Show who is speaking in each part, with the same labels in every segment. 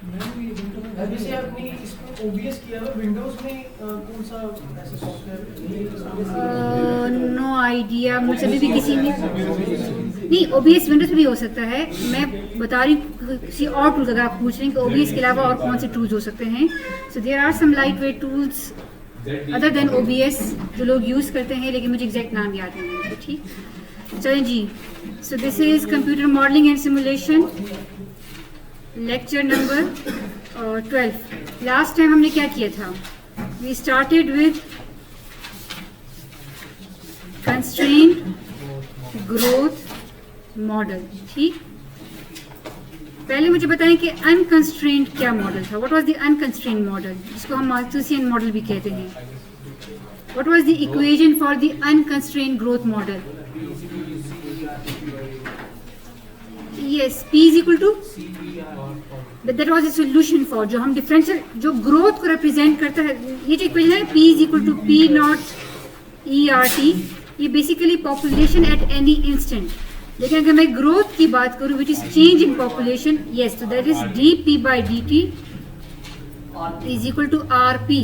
Speaker 1: जैसे आपने इसको OBS किया है, विंडोज में कौन सा ऐसा सॉफ्टवेयर?
Speaker 2: नो आइडिया, मुझे अभी भी किसी ने नहीं, OBS विंडोज में भी हो सकता है। मैं बता रही हूँ किसी और टूल का, अगर आप पूछ रहे हैं कि OBS के अलावा और कौन से टूल्स हो सकते हैं। So there are some light weight tools other than OBS जो लोग यूज़ करते हैं, लेकिन मुझे एग्जैक्ट नाम याद नहीं है। ठीक, चलें जी। So this is computer modelling and simulation, lecture number 12। Last time हमने क्या किया था? We started with constraint growth model. ठीक, पहले मुझे बताएं कि अनकंस्ट्रेंट क्या मॉडल था। What was the unconstrained model, जिसको हम माल्थुसियन मॉडल भी कहते हैं। What was the equation for the unconstrained growth model? Yes, P is equal to, that was the solution for, जो हम डिफरेंशियल, जो ग्रोथ को रिप्रेजेंट करता है। ये जो इक्वेशन है P is equal to P not ERT, ये basically population at any instant. लेकिन अगर मैं ग्रोथ की बात करूं which is change in population, yes, तो that is dP by dt is equal to RP.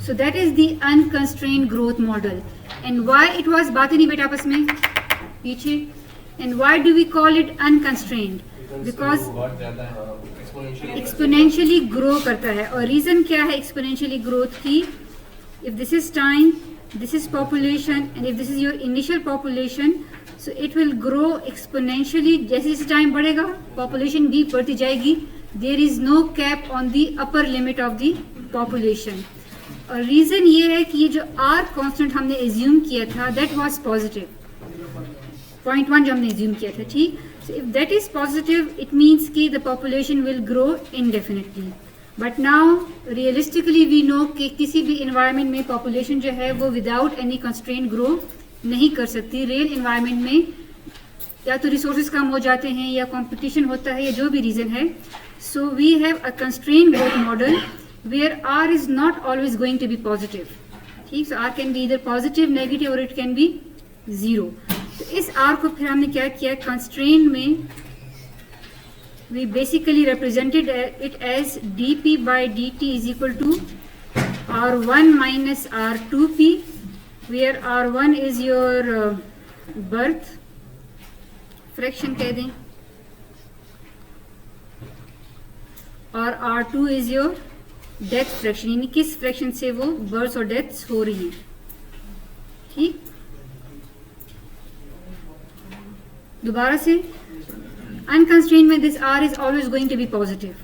Speaker 2: So that is the unconstrained growth model. And why it was, बातें नहीं बेटा आपस में पीछे, and why do we call it unconstrained? Because exponentially grow करता है। और रीजन क्या है exponentially growth की? If this is time, this is population, and if this is your initial population, so it will grow exponentially. जैसे जैसे time बढ़ेगा population भी बढ़ती जाएगी। There is no cap on the upper limit of the population. और reason ये है कि ये जो R कांस्टेंट हमने एज्यूम किया था that was positive, 0.1 जो हमने एज्यूम किया था। ठीक, so if that is positive it means कि the population will grow indefinitely. But now realistically we know कि किसी भी इन्वायरमेंट में पॉपुलेशन जो है वो विदाउट एनी कंस्ट्रेंट ग्रो नहीं कर सकती। रियल इन्वायरमेंट में या तो रिसोर्सेज कम हो जाते हैं या कंपटीशन होता है या जो भी रीज़न है। So we have a constrained growth model where R is not always going to be positive. ठीक, सो आर कैन बी इधर पॉजिटिव, नेगेटिव और इट कैन बी ज़ीरो। तो इस आर को फिर हमने क्या किया, कंस्ट्रेंट में we basically represented it as dP by dt is equal to R1 minus R2P, where R1 is your birth fraction कह दें और R2 is your death fraction, यानी किस फ्रैक्शन से वो बर्थ और डेथ्स हो रही है। ठीक, दोबारा से अनकंस्ट्रेंट में this R is always going to be positive.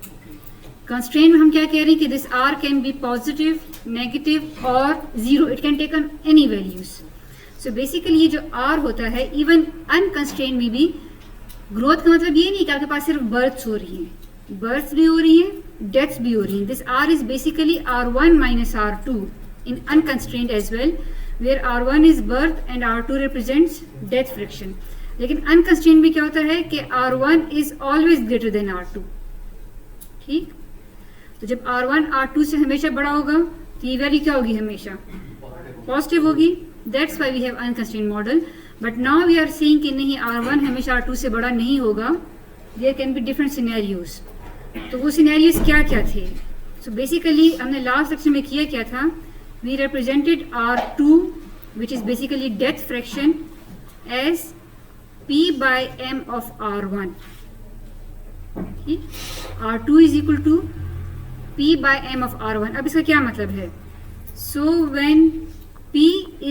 Speaker 2: Constraint में हम क्या कह रहे हैं कि this R can be positive, negative और zero, it can take on any values. So basically ये जो आर होता है इवन अनकंस्ट्रेंट में भी ग्रोथ का मतलब ये नहीं कि आपके पास सिर्फ बर्थ्स हो रही हैं, बर्थ्स भी हो रही हैं, डेथ्स भी हो रही हैं। This R is basically R1 minus R2 in unconstrained as well, where R1 is birth and R2 represents death fraction. लेकिन अनकंस्ट्रेंट में क्या होता है कि R1 is always greater than R2। ठीक, तो जब R1 R2 से हमेशा बड़ा होगा तो ये वैल्यू क्या होगी, हमेशा पॉजिटिव होगी। That's why we have unconstrained model. But now we are seeing कि नहीं, R1 हमेशा R2 से बड़ा नहीं होगा, there can be different scenarios. तो वो सिनेरियोज क्या क्या थे? सो बेसिकली हमने लास्ट लेक्चर में किया क्या था, we represented R2 which is basically death fraction as P by M of R1. R2 is equal to P by M of R1. अब इसका क्या मतलब है? So when P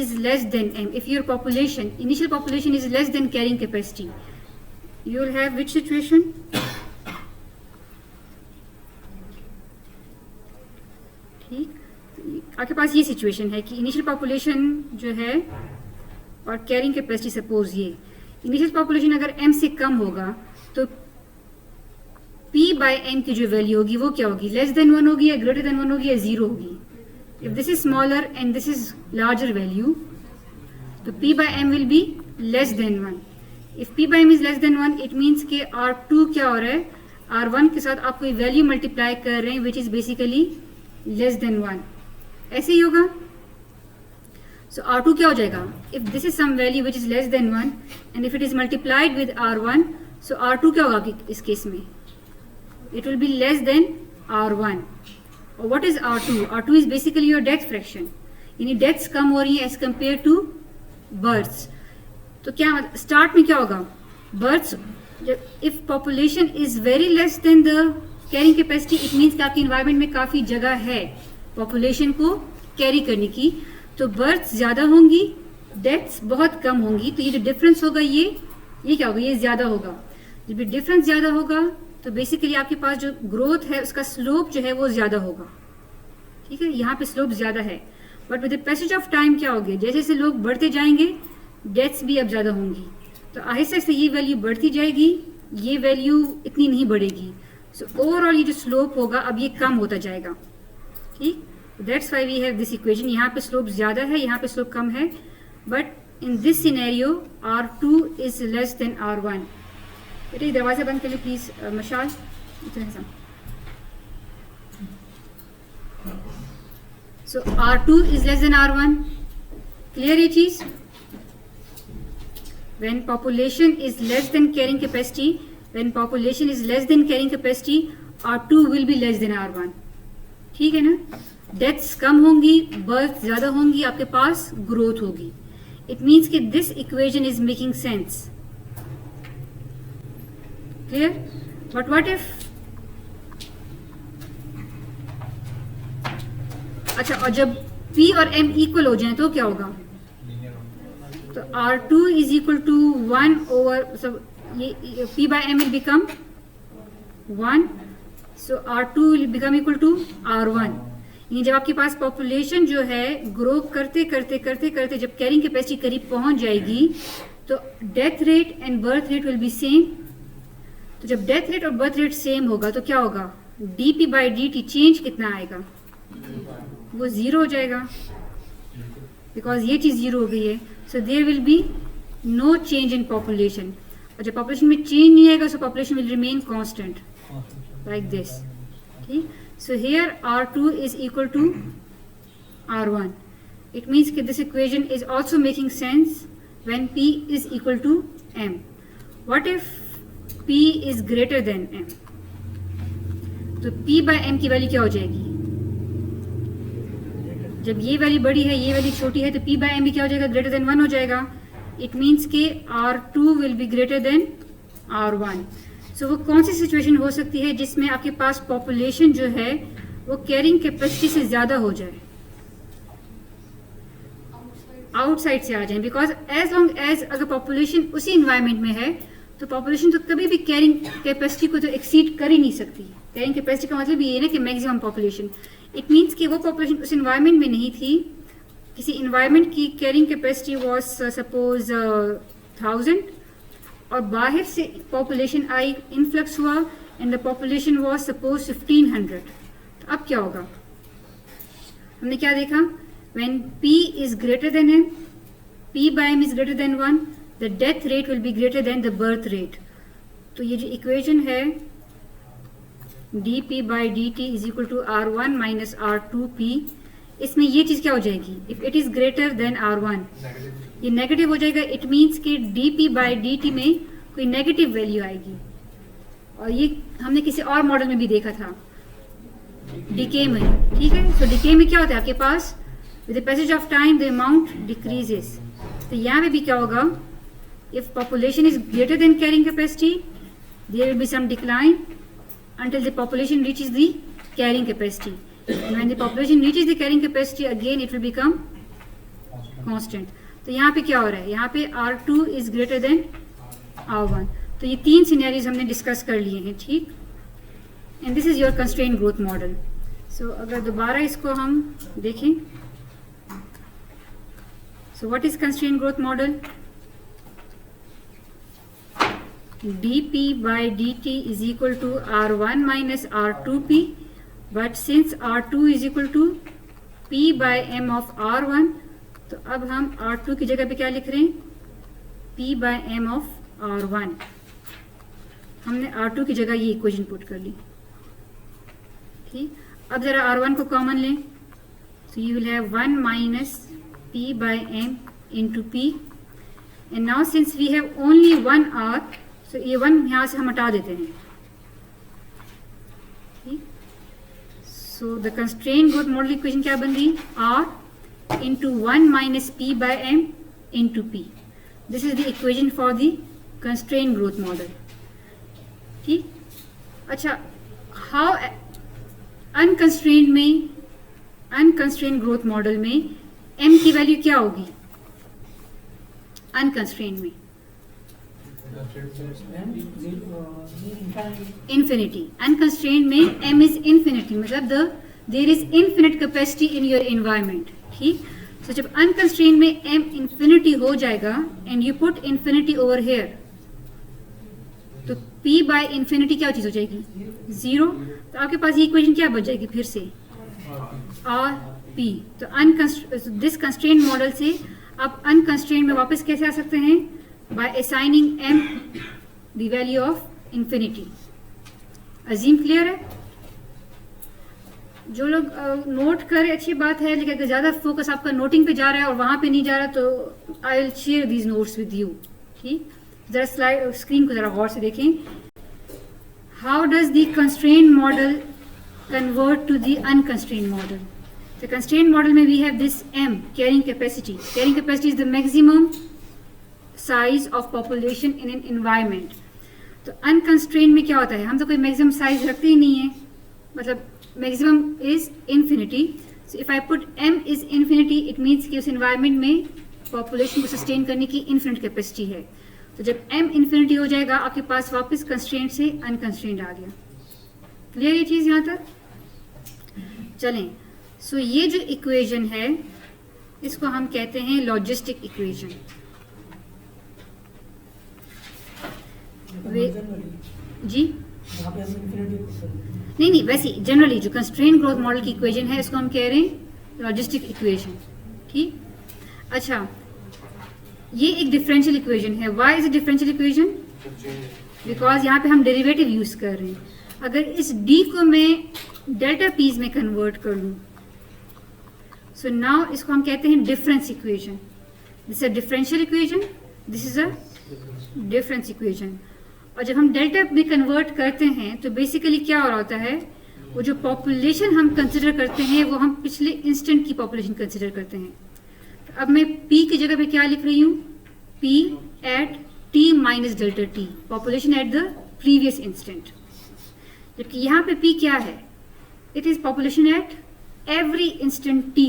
Speaker 2: is less than M, if your population, initial population is less than carrying capacity, you will have which situation? ठीक, आपके पास ये situation है कि इनिशियल पॉपुलेशन जो है और कैरिंग कैपेसिटी, सपोज ये इनिशियल पॉपुलेशन अगर m से कम होगा तो p बाय m की जो वैल्यू होगी वो क्या होगी, लेस देन 1 होगी या ग्रेटर देन 1 होगी या 0 होगी। If this is smaller and this is larger value तो p by m will be less than 1। If p by m is less than 1 it means कि R2 क्या हो रहा है, R1 के साथ आप कोई वैल्यू मल्टीप्लाई कर रहे हैं विच इज बेसिकली लेस देन 1, ऐसे ही होगा। So R2 क्या हो जाएगा, if this is some value which is less than 1 and if it is multiplied with R1, so R2 क्या होगा इस केस में, it will be less than R1. और what is R2? R2 is basically your death fraction, यानी deaths कम हो रही है as compare to births. तो क्या स्टार्ट में क्या होगा? Births, if population is very less than the carrying capacity, it means कि आपकी इन्वायरमेंट में काफ़ी जगह है पॉपुलेशन को कैरी करने की, तो बर्थ्स ज़्यादा होंगी, डेथ्स बहुत कम होंगी. तो ये जो डिफरेंस होगा ये क्या होगा? ये ज़्यादा होगा. जब डिफरेंस ज़्यादा होगा तो बेसिकली आपके पास जो ग्रोथ है उसका स्लोप जो है वो ज़्यादा होगा. ठीक है, यहाँ पे स्लोप ज़्यादा है. But with the passage of time क्या होगी? जैसे जैसे लोग बढ़ते जाएंगे डेथ्स भी अब ज़्यादा होंगी. तो आहिस्ता आहिस्ता ये वैल्यू बढ़ती जाएगी, ये वैल्यू इतनी नहीं बढ़ेगी. सो ओवरऑल ये जो स्लोप होगा अब ये कम होता जाएगा. ठीक, that's why we have this equation. यहाँ पे स्लोप ज़्यादा है, यहाँ पे स्लोप कम है. But in this scenario R2 is less then R1. बेटे दरवाज़ा बंद कर लो प्लीज़. मशाल इतना सा. So R2 is less than R1. Clear ये चीज़? When population is less than carrying capacity, when population is less than carrying capacity, R2 will be less than R1. ठीक है ना? Deaths कम होंगी, birth ज़्यादा होंगी, आपके पास growth होगी. It means कि this equation is making sense. Clear? But what if? अच्छा, और जब P और M इक्वल हो जाएं तो क्या होगा? तो R2 is equal to 1 over, सब ये P by M will become 1. So R2 will become equal to R1. यानी जब आपके पास पॉपुलेशन जो है ग्रो करते करते करते करते जब कैरिंग कैपेसिटी करीब पहुंच जाएगी तो death rate and birth rate will B same. तो जब डेथ रेट और बर्थ रेट सेम होगा तो क्या होगा? dp बाई dt चेंज कितना आएगा? वो ज़ीरो हो जाएगा, बिकॉज ये चीज़ ज़ीरो हो गई है. So there will be no change in population. और जब पॉपुलेशन में चेंज नहीं आएगा so population will remain constant like this. ठीक, so here R2 is equal to R1. It means कि this equation is also making sense when P is equal to M. What if P is greater than M? तो P by M की value क्या हो जाएगी? जब ये value बड़ी है ये वैल्यू छोटी है तो P बाय M भी क्या हो जाएगा? ग्रेटर देन 1 हो जाएगा. इट मीन्स कि R2 will be greater than R1. सो वो कौन सी सिचुएशन हो सकती है जिसमें आपके पास पॉपुलेशन जो है वो कैरिंग कैपेसिटी से ज़्यादा हो जाए, आउटसाइड से आ जाए? बिकॉज एज लॉन्ग एज अगर पॉपुलेशन उसी इन्वायरमेंट में है तो पॉपुलेशन तो कभी भी कैरिंग कैपेसिटी को तो एक्सीड कर ही नहीं सकती. कैरिंग कैपेसिटी का मतलब ये है ना कि मैक्सिमम पॉपुलेशन. इट मीन्स कि वो पॉपुलेशन उस इन्वायरमेंट में नहीं थी. किसी इन्वायरमेंट की कैरिंग कैपेसिटी वॉज सपोज 1000 और बाहर से पॉपुलेशन आई, इन्फ्लक्स हुआ and the population was suppose 1500. तो अब क्या होगा? हमने क्या देखा? When P is greater than M, P by M is greater than 1, the death rate will be greater than the birth rate. तो ये जो इक्वेशन है dp by dt is equal to R1 minus R2P, इसमें ये चीज़ क्या हो जाएगी? If it is greater than R1 ये नेगेटिव हो जाएगा. इट मीन्स कि dp बाई dt में कोई नेगेटिव वैल्यू आएगी. और ये हमने किसी और मॉडल में भी देखा था डिके में. ठीक है, सो डिके में क्या होता है? आपके पास with the passage of time the amount decreases. तो यहाँ पे भी क्या होगा? If population is greater than carrying capacity there will be some decline until the population reaches the carrying capacity. And when the population reaches the carrying capacity again it will become constant. तो यहाँ पे क्या हो रहा है? यहाँ पे R2 is greater than R1. तो ये 3 सिनेरियोज हमने डिस्कस कर लिए हैं. ठीक, and this is your constraint growth model. So अगर दोबारा इसको हम देखें, so what is constraint growth model? dp by dt is equal to R1 minus R2P, but since R2 is equal to P by M of R1, तो अब हम R2 की जगह पे क्या लिख रहे हैं? P by M of R1. हमने R2 की जगह ये इक्वेशन पुट कर ली. ठीक, अब जरा R1 को कॉमन लें. So you will have 1 minus P by M into P, and now since we have only one R, so ये 1 यहाँ से हम हटा देते हैं. ठीक, so the constrained growth model equation क्या बन गई, R into 1 minus P by M into P. This is the equation for the constrained growth model. ठीक. अच्छा, हाउ अनकंस्ट्रेंट ग्रोथ मॉडल में m की वैल्यू क्या होगी अनकंस्ट्रेंट में? इंफिनिटी. अनकंस्ट्रेंट में m इज इंफिनिटी, मतलब there is infinite capacity in your environment. ठीक. सो जब अनकंस्ट्रेंट में m इंफिनिटी हो जाएगा and you put infinity over here, तो p बाय इंफिनिटी क्या चीज हो जाएगी, 0. तो आपके पास ये इक्वेशन क्या बच जाएगी फिर से, r p. तो दिस कंस्ट्रेंट मॉडल से आप अनकंस्ट्रेंट में वापस कैसे आ सकते हैं, by assigning m the value of infinity. Azeem clear है? जो लोग नोट करें अच्छी बात है, लेकिन अगर ज़्यादा फोकस आपका नोटिंग पे जा रहा है और वहाँ पे नहीं जा रहा, तो I will share these notes with you. ठीक. ज़रा स्लाइड स्क्रीन को ज़रा गौर से देखें. How does the constrained model convert to the unconstrained model? The constraint model में we have this m, carrying capacity. Carrying capacity is the maximum size of population in an environment. तो unconstrained में क्या होता है, हम तो कोई maximum size रखते ही नहीं है, मतलब maximum is infinity. So if I put m is infinity, it means कि उस environment में population को sustain करने की infinite capacity है. तो जब m infinity हो जाएगा, आपके पास वापस constraint से unconstrained आ गया. क्लियर ये चीज़ यहाँ तक? चलें. सो ये जो इक्वेशन है इसको हम कहते हैं लॉजिस्टिक इक्वेशन. जी नहीं, वैसे जनरली जो कंस्ट्रेंट ग्रोथ मॉडल की इक्वेशन है इसको हम कह रहे हैं लॉजिस्टिक इक्वेशन. ठीक. अच्छा, ये एक डिफरेंशियल इक्वेशन है. Why is a differential equation? Because यहाँ पे हम डेरिवेटिव यूज कर रहे हैं. अगर इस d को मैं डेल्टा पीज में कन्वर्ट कर लूँ, सो नाउ इसको हम कहते हैं difference equation. This is a differential equation, this is a difference equation. और जब हम डेल्टा में कन्वर्ट करते हैं तो बेसिकली क्या हो रहा होता है, वो जो पॉपुलेशन हम कंसिडर करते हैं वो हम पिछले इंस्टेंट की पॉपुलेशन कंसिडर करते हैं. तो अब मैं p की जगह पे क्या लिख रही हूँ, p at t minus delta t, population at the previous instant. जबकि यहाँ पे p क्या है, it is population at every instant t.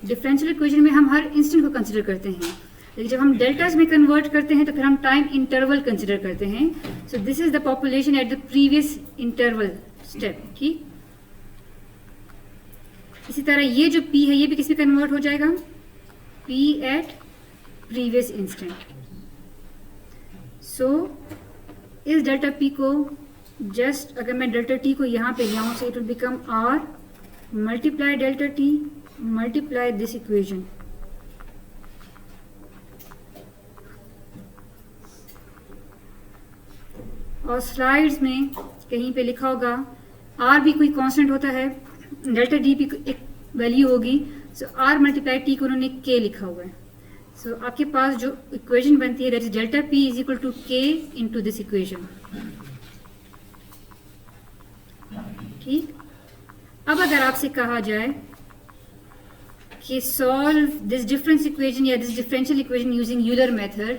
Speaker 2: Differential equation में हम हर इंस्टेंट को कंसिडर करते हैं, लेकिन जब हम डेल्टाज में कन्वर्ट करते हैं तो फिर हम टाइम इंटरवल कंसिडर करते हैं. So this is the population at the previous interval step. ठीक. इसी तरह ये जो p है ये भी किस में कन्वर्ट हो जाएगा, p एट प्रीवियस इंस्टेंट. सो इस डेल्टा p को जस्ट अगर मैं डेल्टा t को यहाँ पे ले आऊँ, so it will become r multiply delta t multiply this equation. और स्लाइड्स में कहीं पे लिखा होगा r भी कोई कांस्टेंट होता है, डेल्टा d भी एक वैल्यू होगी. सो r मल्टीप्लाई t को उन्होंने k लिखा हुआ है. सो आपके पास जो इक्वेशन बनती है that is delta p is equal to k into this equation. ठीक. अब अगर आपसे कहा जाए कि सॉल्व दिस डिफरेंस इक्वेशन या this differential equation using Euler method,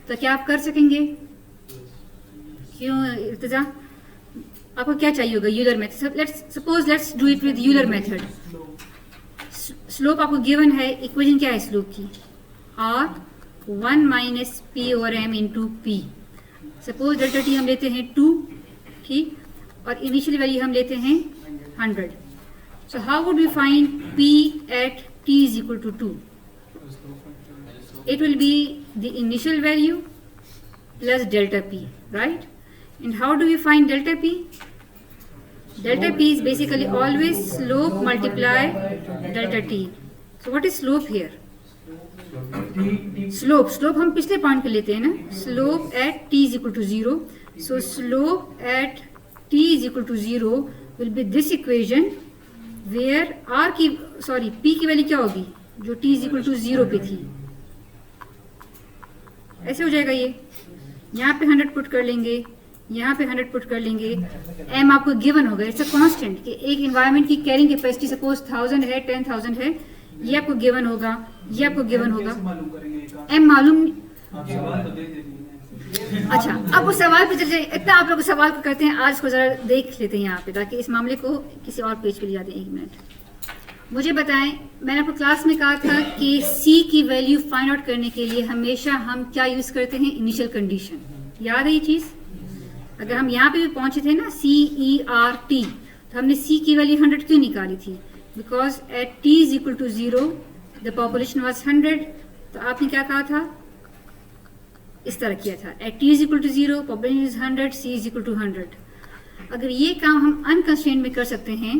Speaker 2: तो क्या आप कर सकेंगे? क्यों इर्तिजा, आपको क्या चाहिए होगा? Euler method. Let's do it with Euler method. Slope आपको गिवन है, इक्वेशन क्या है स्लोप की, r 1 minus p over m into p. Suppose delta t हम लेते हैं 2. ठीक. और इनिशियल वैल्यू हम लेते हैं 100. So how would we find p at t is equal to 2? It will be the initial value plus delta p, right? And how do we find delta p? Delta p is basically always slope multiply delta t. So what is slope here? Slope हम पिछले point पे लेते हैं ना, slope at t is equal to 0. So slope at t is equal to 0 will be this equation where p की value क्या होगी, जो t is equal to 0 पे थी. ऐसे हो जाएगा ये. यहाँ पे 100 पुट कर लेंगे, यहाँ पे 100 पुट कर लेंगे, m आपको गिवन होगा, इट्स अ कांस्टेंट कि एक इन्वायरमेंट की कैरिंग कैपेसिटी सपोज 1000 है, 10,000 है, ये आपको गिवन होगा, ये आपको गिवन होगा, m मालूम। अच्छा, अब उस सवाल पे चल जाए, इतना आप लोग सवाल को करते हैं, आज को जरा देख लेते हैं यहाँ पे, ताकि इस मामले को किसी और पेज पे ले जाते हैं। 1 मिनट, मुझे बताएं, मैंने आपको क्लास में कहा था कि c की वैल्यू फाइंड आउट करने के लिए हमेशा हम क्या यूज करते हैं, इनिशियल कंडीशन। याद है ये चीज? अगर हम यहाँ पे भी पहुंचे थे ना, CERT, तो हमने c की वैल्यू 100 क्यों निकाली थी? Because at t is equal to 0 the population was 100। तो आपने क्या कहा था? इस तरह किया था, at t is equal to 0 population is 100, c is equal to 100। अगर ये काम हम अनकंस्ट्रेंट में कर सकते हैं,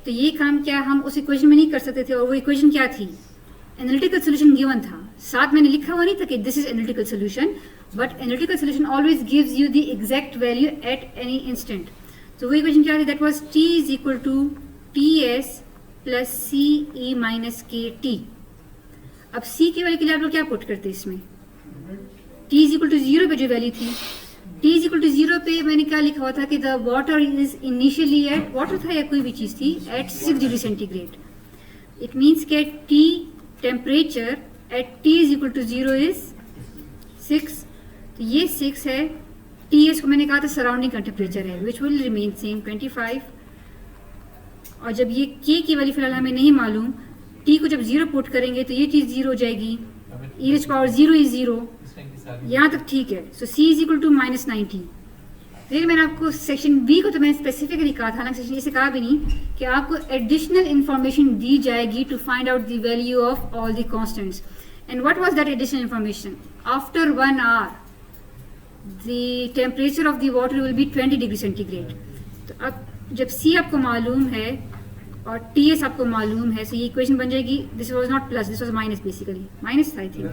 Speaker 2: तो ये काम क्या हम उस इक्वेशन में नहीं कर सकते थे? और वो इक्वेशन क्या थी? एनालिटिकल सोल्यूशन गिवन था, साथ मैंने लिखा हुआ नहीं था कि this is analytical solution, but analytical solution always gives you the exact value at any instant. तो वो इक्वेशन क्या थी? That was t is equal to ts plus ce minus kt। अब c की वैल्यू के लिए आप लोग क्या पुट करते हैं इसमें? t इज इक्वल टू 0 पे जो वैल्यू थी, t इज इक्वल टू 0 पे मैंने क्या लिखा हुआ था कि the water is initially at, water था या कोई भी चीज़ थी, at 6 degree centigrade. It means के t temperature at t is equal to 0 is 6। तो ये 6 है, Ts को मैंने कहा था सराउंडिंग का टेम्परेचर है, विच विल रिमेन सेम 25। और जब ये k की वैल्यू फिलहाल हमें नहीं मालूम, t को जब 0 पुट करेंगे तो ये चीज़ 0 हो जाएगी, e रेज़ पावर 0 इज 0, यहाँ तक ठीक है। So c is equal to minus 90। फिर मैंने आपको सेक्शन बी को तो मैंने स्पेसिफिकली कहा था, हालांकि सेक्शन ए से कहा भी नहीं, कि आपको एडिशनल इंफॉर्मेशन दी जाएगी to find out the value of all the constants. And what was that additional information? After 1 hour the temperature of the water will be 20 degree centigrade. तो अब जब c आपको मालूम है और ts आपको मालूम है, तो ये इक्वेशन बन जाएगी, this was not plus, this was minus, basically minus था आई थिंक,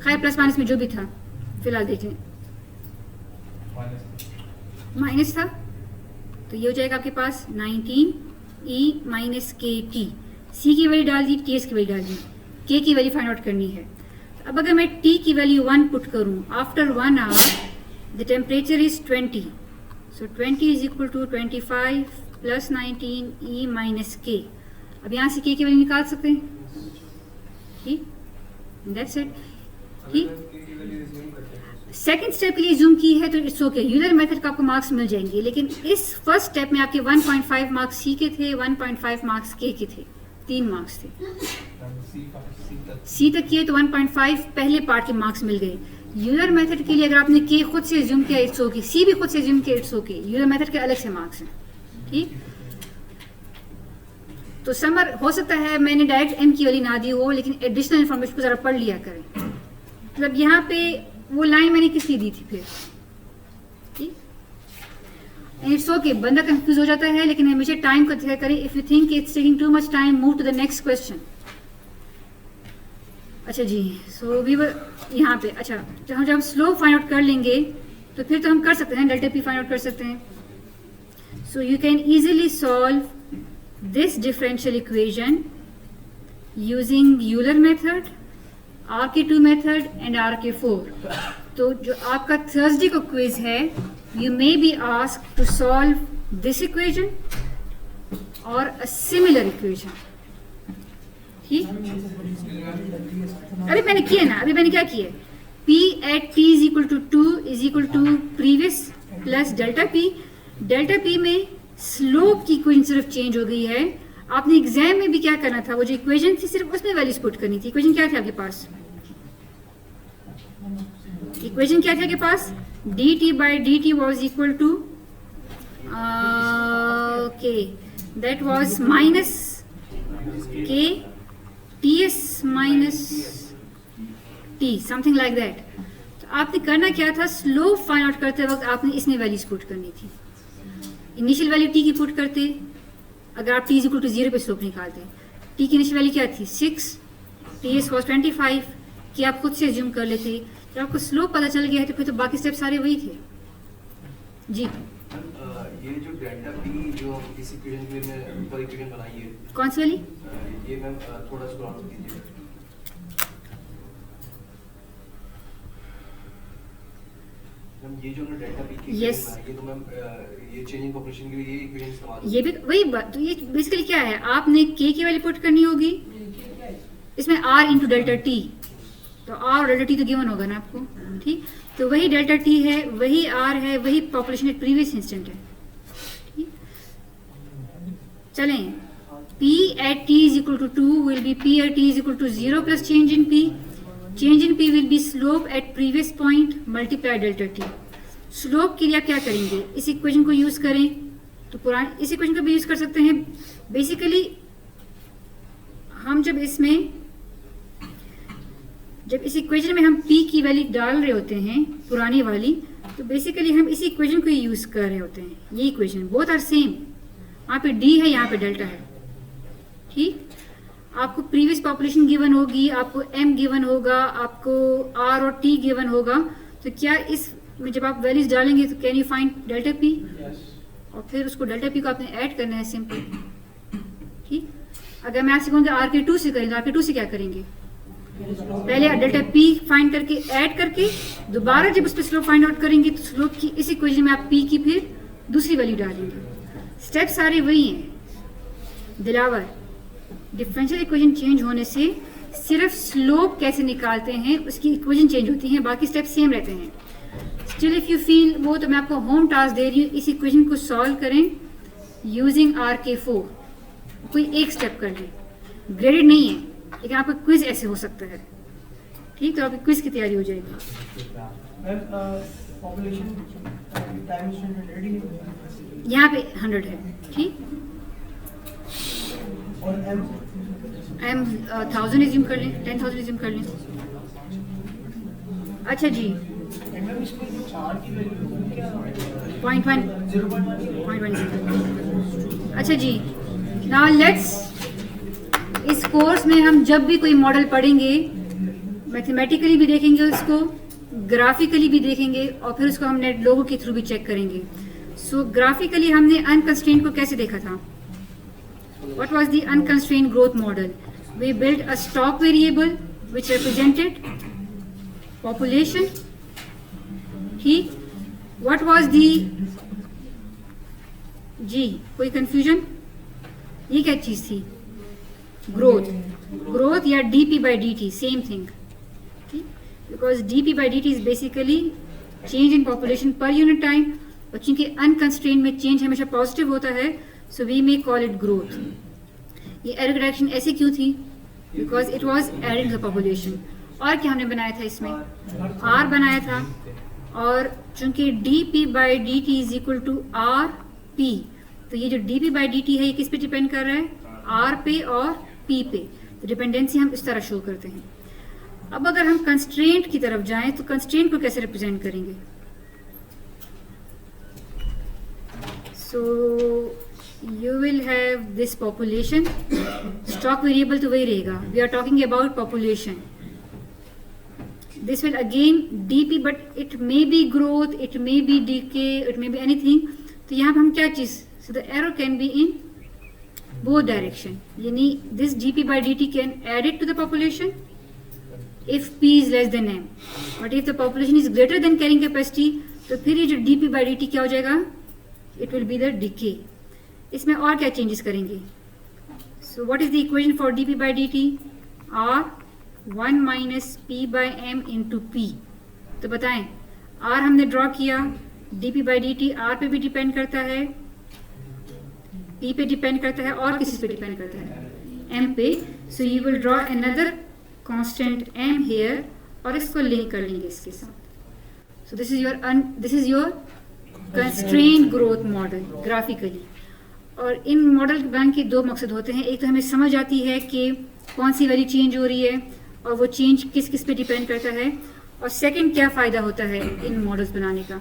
Speaker 2: खैर प्लस माइनस में जो भी था, फिलहाल देखें माइनस था। तो ये हो जाएगा आपके पास 19e माइनस kt। c की वैल्यू डाल दी, ts की वैल्यू डाल दी, k की वैल्यू फाइंड आउट करनी है। तो अब अगर मैं t की वैल्यू 1 पुट करूं, after 1 hour the temperature is 20, so 20 is equal to 25 plus 19e minus k। अब यहाँ से k की वैल्यू निकाल सकते हैं, ठीक, दैट्स इट। सेकेंड स्टेप के लिए जूम की है तो इट्स ओके, यूलर मेथड का आपको मार्क्स मिल जाएंगे, लेकिन इस फर्स्ट स्टेप में आपके 1.5 मार्क्स सी के थे, 1.5 मार्क्स के थे, 3 मार्क्स थे। सी तक किए तो 1.5 पहले पार्ट के मार्क्स मिल गए। यूलर मेथड के लिए अगर आपने के खुद से जूम किया इट्स ओके, सी भी खुद से जूम किया इट्स ओके, यूलर मेथड के अलग से मार्क्स हैं, ठीक। तो समर हो सकता है मैंने डायरेक्ट एम की वैल्यू ना दी हो, लेकिन एडिशनल इन्फॉर्मेशन को जरा पढ़ लिया करें। मतलब यहाँ पे वो लाइन मैंने किस लिए दी थी फिर, ठीक। इट्स ओके, बंदा कंफ्यूज हो जाता है, लेकिन हमेशा टाइम को देखा करें। If you think it's taking too much time, move to the next question. अच्छा जी, सो वी वर यहाँ पे, अच्छा जब हम स्लो फाइंड आउट कर लेंगे तो फिर तो हम कर सकते हैं, डेल्टा पी फाइंड आउट कर सकते हैं। So you can easily solve this differential equation using Euler method, RK2 method and RK4। तो जो आपका थर्सडे को क्विज है, you may be asked to solve this equation और अ सिमिलर इक्वेशन, ठीक। अभी मैंने किया ना, अभी मैंने क्या किया, P at T is equal to 2 is equal to previous plus delta P। Delta P में स्लोप की इक्वेशन सिर्फ चेंज हो गई है। आपने एग्जाम में भी क्या करना था, वो जो इक्वेशन थी सिर्फ उसमें वैल्यूज पुट करनी थी। इक्वेशन क्या थी आपके पास, इक्वेशन क्या थी आपके पास, dt by dt was equal to okay that was minus k ts minus t, something like that. तो आपने करना क्या था, स्लोप फाइंड आउट करते वक्त आपने इसमें वैल्यूज पुट करनी थी। इनिशियल वैल्यू t की पुट करते, अगर आप t इज इक्वल टू 0 पे स्लोप निकालते, t की इनिशियल वैल्यू क्या थी 6, ts वाज 25 कि आप खुद से ज्यूम कर लेते। जब आपको स्लोप पता चल गया है तो फिर तो बाकी स्टेप सारे वही थे जी।
Speaker 3: ये जो डेल्टा p जो हम इस इक्वेशन के लिए ऊपर इक्वेशन बनाई है,
Speaker 2: कौन सी वाली,
Speaker 3: ये मैम थोड़ा स्क्रॉल कीजिए। मैम ये जो ना डेल्टा पी के
Speaker 2: Yes.
Speaker 3: ये तो मैम ये चेंजिंग पॉपुलेशन के लिए ये इक्वेशन इस्तेमाल
Speaker 2: ये भी वही बात, तो ये बेसिकली क्या है, आपने k की वैल्यू पुट करनी होगी इसमें r इंटू डेल्टा टी, तो r और डेल्टा टी तो गिवन होगा ना आपको, ठीक। तो वही डेल्टा टी है, वही r है, वही पॉपुलेशन एट प्रीवियस इंस्टेंट है, ठीक। चलें, p at t is equal to 2 will be p at t is equal to 0 plus change in p. Change in p will be slope at previous point multiply delta t. Slope के लिए आप क्या करेंगे, इस equation को use करें तो पुराने इस इक्वेशन को भी यूज कर सकते हैं। बेसिकली हम जब इस इक्वेशन में हम p की वैल्यू डाल रहे होते हैं पुरानी वाली, तो बेसिकली हम इस इक्वेशन को यूज कर रहे होते हैं। ये इक्वेशन बोथ आर सेम, वहाँ पे d है, यहाँ पे डेल्टा है, ठीक। आपको प्रीवियस पॉपुलेशन गिवन होगी, आपको m गिवन होगा, आपको r और t गिवन होगा, तो क्या इस में जब आप वैल्यूज डालेंगे तो can you find delta p, और फिर उसको डेल्टा p को आपने ऐड करना है सिंपल, ठीक। अगर मैं आपसे कहूँगी RK2 से करेंगे, RK2 से क्या करेंगे, पहले डेल्टा p फाइंड करके ऐड करके दोबारा जब उस पर स्लोप फाइंड आउट करेंगे तो स्लोप की इस इक्वेशन में आप p की फिर दूसरी वैल्यू डालेंगे। स्टेप सारे वही हैं। दिलावर, डिफरेंशियल इक्वेशन चेंज होने से सिर्फ स्लोप कैसे निकालते हैं उसकी इक्वेशन चेंज होती है, बाकी स्टेप सेम रहते हैं। स्टिल इफ यू फील वो, तो मैं आपको होम टास्क दे रही हूँ, इस इक्वेशन को सॉल्व करें यूजिंग RK4, कोई एक स्टेप कर लें, ग्रेडेड नहीं है लेकिन आपका क्विज ऐसे हो सकता है, ठीक। तो आपकी क्विज की तैयारी हो जाएगी।
Speaker 1: पॉपुलेशन टाइम इंस्टेंट रेडी है,
Speaker 2: यहाँ पे 100 है, ठीक।
Speaker 1: और m
Speaker 2: 1000 रिज्यूम कर लें, 10,000 रिज्यूम कर लें। अच्छा जी,
Speaker 1: मैम इसमें जो r की वैल्यू क्या
Speaker 2: 0.1
Speaker 1: 0.1
Speaker 2: अच्छा जी, नाउ लेट्स, इस कोर्स में हम जब भी कोई मॉडल पढ़ेंगे मैथमेटिकली भी देखेंगे उसको, ग्राफिकली भी देखेंगे और फिर उसको हम नेट लोगों के थ्रू भी चेक करेंगे। सो ग्राफिकली हमने अनकंस्ट्रेंट को कैसे देखा था, what was the unconstrained growth model, we build a stock variable which represented population, ठीक। व्हाट वाज द, जी कोई कंफ्यूजन, ये क्या चीज थी, ग्रोथ या dp by dt, same thing, ठीक। Because dp by dt is basically change in population per unit time, और चूंकि अनकंस्ट्रेंट में चेंज हमेशा पॉजिटिव होता है, so we may call it growth. ये एरर रिडक्शन ऐसे क्यों थी, because it was adding the population. और क्या हमने बनाया था इसमें, r बनाया था, और चूंकि dp by dt is equal to rp, तो ये जो dp by dt है ये किस पे डिपेंड कर रहा है, r पे और p पे, तो डिपेंडेंसी हम इस तरह शो करते हैं। अब अगर हम कंस्ट्रेंट की तरफ जाएं तो कंस्ट्रेंट को कैसे रिप्रेजेंट करेंगे, so you will have this population, stock variable तो वही रहेगा, we are talking about population, this will again dp but it may be growth, it may be decay, it may be anything। तो यहाँ पर हम क्या चीज, so the arrow can be in both direction, यानी this dp by dt can add it to the population if p is less than m, but if the population is greater than carrying capacity, तो फिर ये जो dp by dt क्या हो जाएगा, it will be the decay। इसमें और क्या चेंजेस करेंगे, so what is the equation for dp by dt, r 1 minus p by m into p। तो बताएं, r हमने ड्रॉ किया, dp by dt r पे भी डिपेंड करता है, p पे डिपेंड करता है, और किसी पे डिपेंड करता है, m पे। सो you will draw another constant m here, और इसको लिंक कर लेंगे इसके साथ। So this is your constraint growth model graphically. और इन मॉडल बनाने के दो मकसद होते हैं, एक तो हमें समझ आती है कि कौन सी वैल्यू चेंज हो रही है और वो चेंज किस किस पे डिपेंड करता है, और सेकंड क्या फ़ायदा होता है इन मॉडल्स बनाने का।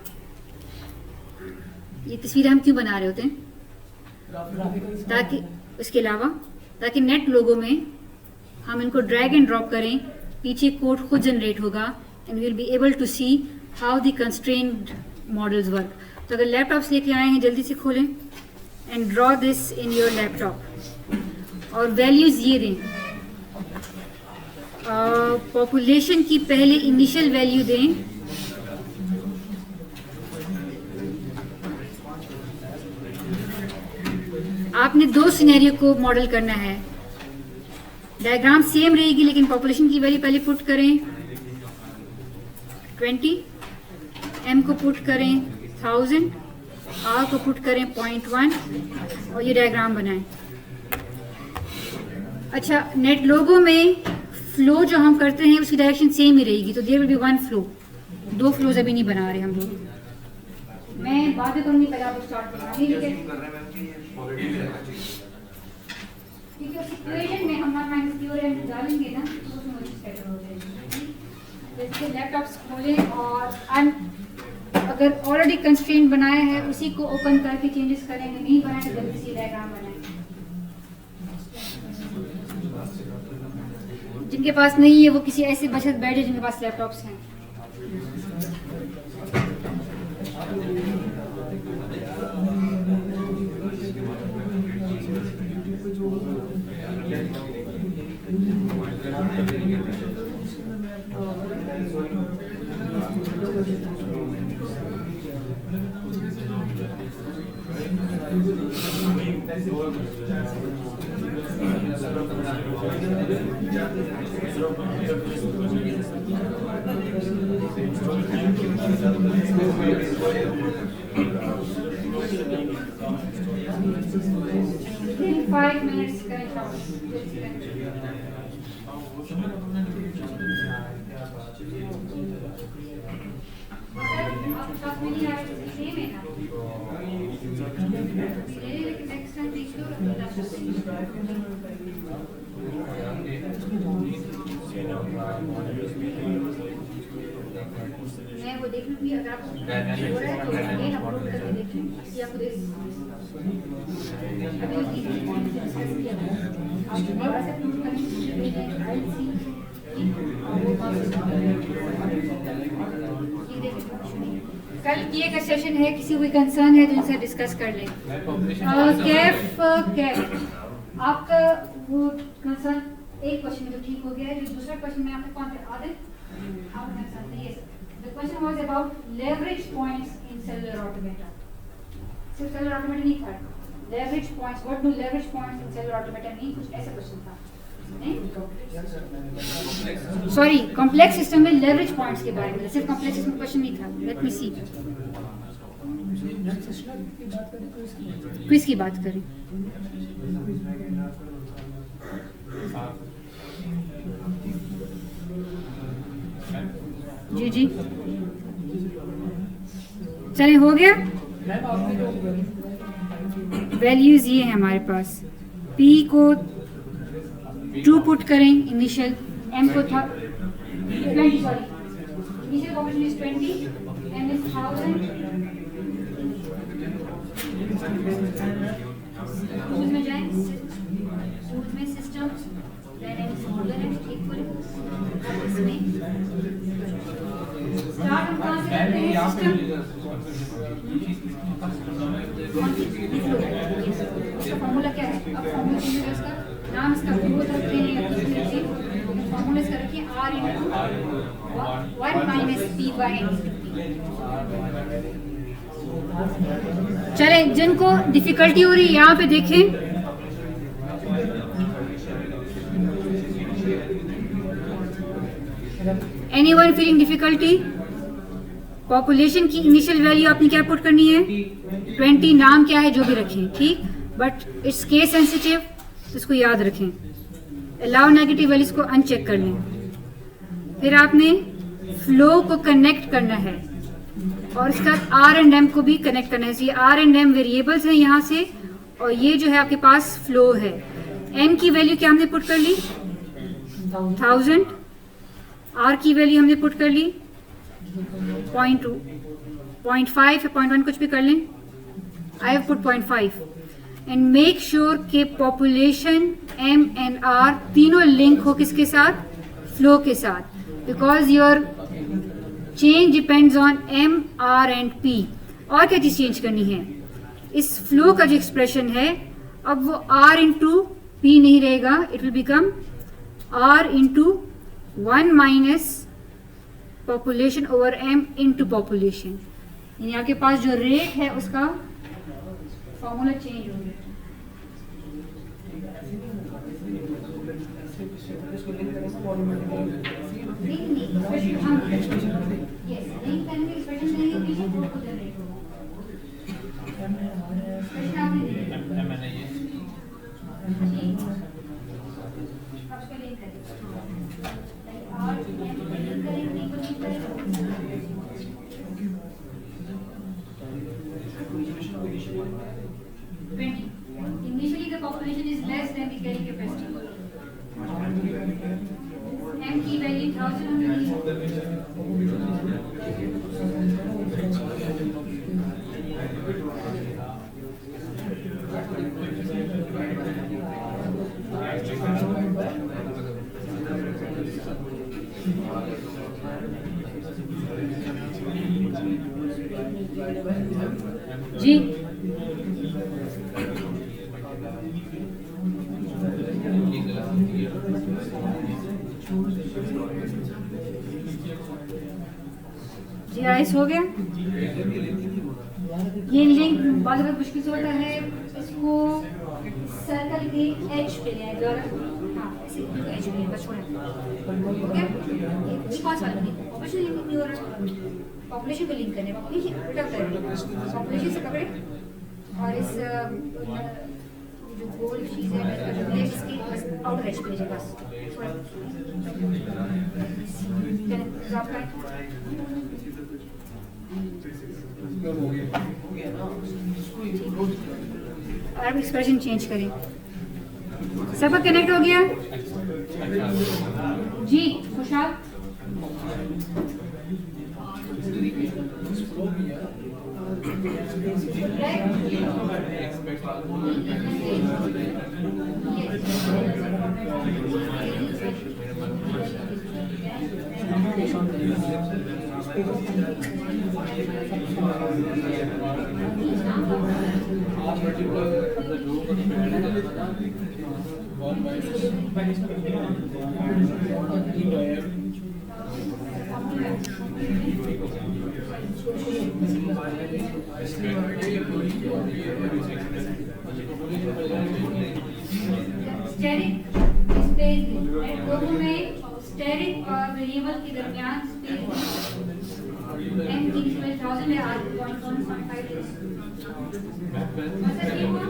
Speaker 2: ये तस्वीरें हम क्यों बना रहे होते हैं, ताकि इसके अलावा ताकि नेट लोगों में हम इनको ड्रैग एंड ड्रॉप करें, पीछे कोड खुद जनरेट होगा, and we will be able to see how the constrained models work. तो अगर लैपटॉप्स लेके आए हैं जल्दी से खोलें and draw this in your laptop, और वैल्यूज़ ये दें, पॉपुलेशन की पहले इनिशियल वैल्यू दें आपने दो सिनेरियो को मॉडल करना है। डायग्राम सेम रहेगी लेकिन पॉपुलेशन की वैल्यू पहले पुट करें 20, m को पुट करें 1000, r को पुट करें 0.1 और ये डायग्राम बनाएं। अच्छा, नेट लोगो में फ्लो जो हम करते हैं उसकी डायरेक्शन सेम ही रहेगी, तो there will be one flow. दो फ्लोज अभी नहीं बना रहे हम लोग। मैं बाद में करूँगी, पहले आप स्टार्ट करना
Speaker 3: कर रहे हैं मैम कि ये पॉलिटी में रहना चाहिए।
Speaker 2: क्योंकि उस इक्वेशन में हम माइनस थ्योरम डालेंगे ना, तो उसमें वो चीज़ कैसे हो जाएगी। जैसे लैपटॉप्स खोलें और अगर ऑलरेडी कंस्ट्रेंट बनाया है उसी को ओपन करके चेंजेस करेंगे, नहीं बनाए तो जल्दी से डायग्राम बनाएंगे। जिनके पास नहीं है वो किसी ऐसे बचत बैठे जिनके पास लैपटॉप्स हैं। Within 5 minutes करें आप। साथ में नहीं आया तो सेम है ना। लेकिन नेक्स्ट टाइम देख लो। मैं वो देख लूँगी, अगर आपको हो रहा है तो अगेन अपलोड करके देखें या खुद अभी डिस्कस किया आप दोबारा से अपलोड करें। कल की एक सेशन है, किसी कोई कंसर्न है तो इनसे डिस्कस कर लें। कैफ आपका वो कंसर्न एक क्वेश्चन में तो ठीक हो गया है, जो दूसरा क्वेश्चन में आपने कौन सा आदत The question was about leverage points in cellular automata. सिर्फ cellular automata नहीं था, leverage points. What do leverage points in cellular automata mean? कुछ ऐसा क्वेश्चन था, नहीं? Sorry, complex system में leverage points के बारे में, सिर्फ complex system क्वेश्चन नहीं था. Let me see. क्विज की बात करें। जी जी चले, हो गया। वैल्यूज ये है हमारे पास, P को 2 पुट करें इनिशियल, M को 20, sorry initial population is 20, M is 1000। सूज में जाएं, सूज में system then M smaller and equal इसमें स्टार्ट हम कहां से करते हैं सिस्टम। इसका फॉर्मूला क्या है? अब फॉर्मूला चेंज है, इसका नाम इसका ग्रोथ रखते हैं या कुछ भी रखिए। फॉर्मूला इसका रखिए R into 1 minus P by चले, जिनको डिफिकल्टी हो रही है यहाँ पे देखें। Anyone feeling difficulty? पॉपुलेशन की इनिशियल वैल्यू आपने क्या पुट करनी है? 20, नाम क्या है जो भी रखें, ठीक, बट इट्स केस सेंसिटिव, इसको याद रखें। अलाउ नेगेटिव वैल्यूज को अनचेक कर लें। फिर आपने फ्लो को कनेक्ट करना है और इसका आर एंड एम को भी कनेक्ट करना है। ये आर एंड एम वेरिएबल्स हैं यहाँ से, और ये जो है आपके पास फ्लो है। एम की वैल्यू क्या हमने पुट कर ली? 1000। आर की वैल्यू हमने पुट कर ली 0.2, 0.5 या 0.1 कुछ भी कर लें। I have put 0.5 and make sure के पॉपुलेशन एम एंड आर तीनों लिंक हो किसके साथ? फ्लो के साथ, because your change depends on M R and P. और क्या चीज चेंज करनी है? इस फ्लो का जो एक्सप्रेशन है अब वो आर इंटू पी नहीं रहेगा, it will become R into 1 minus population over M into population. यानी आपके पास जो रेट है उसका फॉर्मूला चेंज हो गया।
Speaker 1: इसको लिंक करेंगे पॉलीमेट्रिक
Speaker 2: नहीं स्पेशल हम यस लिंक करने के स्पेशल नहीं पीछे को जनरेट होगा स्पेशल आपने
Speaker 4: मैंने ये
Speaker 2: उसका लिंक करें और लिंक करेंगे Initially the population is less than the carrying capacity. M की value 1000 जी जी आइस हो गया। ये लिंक बहुत ज़्यादा मुश्किल से होता है, इसको सर्कल के एज पे ले आएगा। हाँ ऐसे एज पे बस छोड़ा हो गया। ये कौन सा वाला पॉपुलेशन लिंक नहीं हो रहा, पॉपुलेशन को लिंक करने पॉपुलेशन उल्टा करें, पॉपुलेशन से पकड़े और इस जो गोल चीज़ है इसकी बस आउटर एज पे लीजिए बस छोड़ा ड्रॉप करें। और अब एक्सप्रेशन चेंज करें। सबका कनेक्ट हो गया जी खुशहाल। स्टेरिक और वेरिएबल के दरमियान n की 1000 है r 1.5 मतलब ये हुआ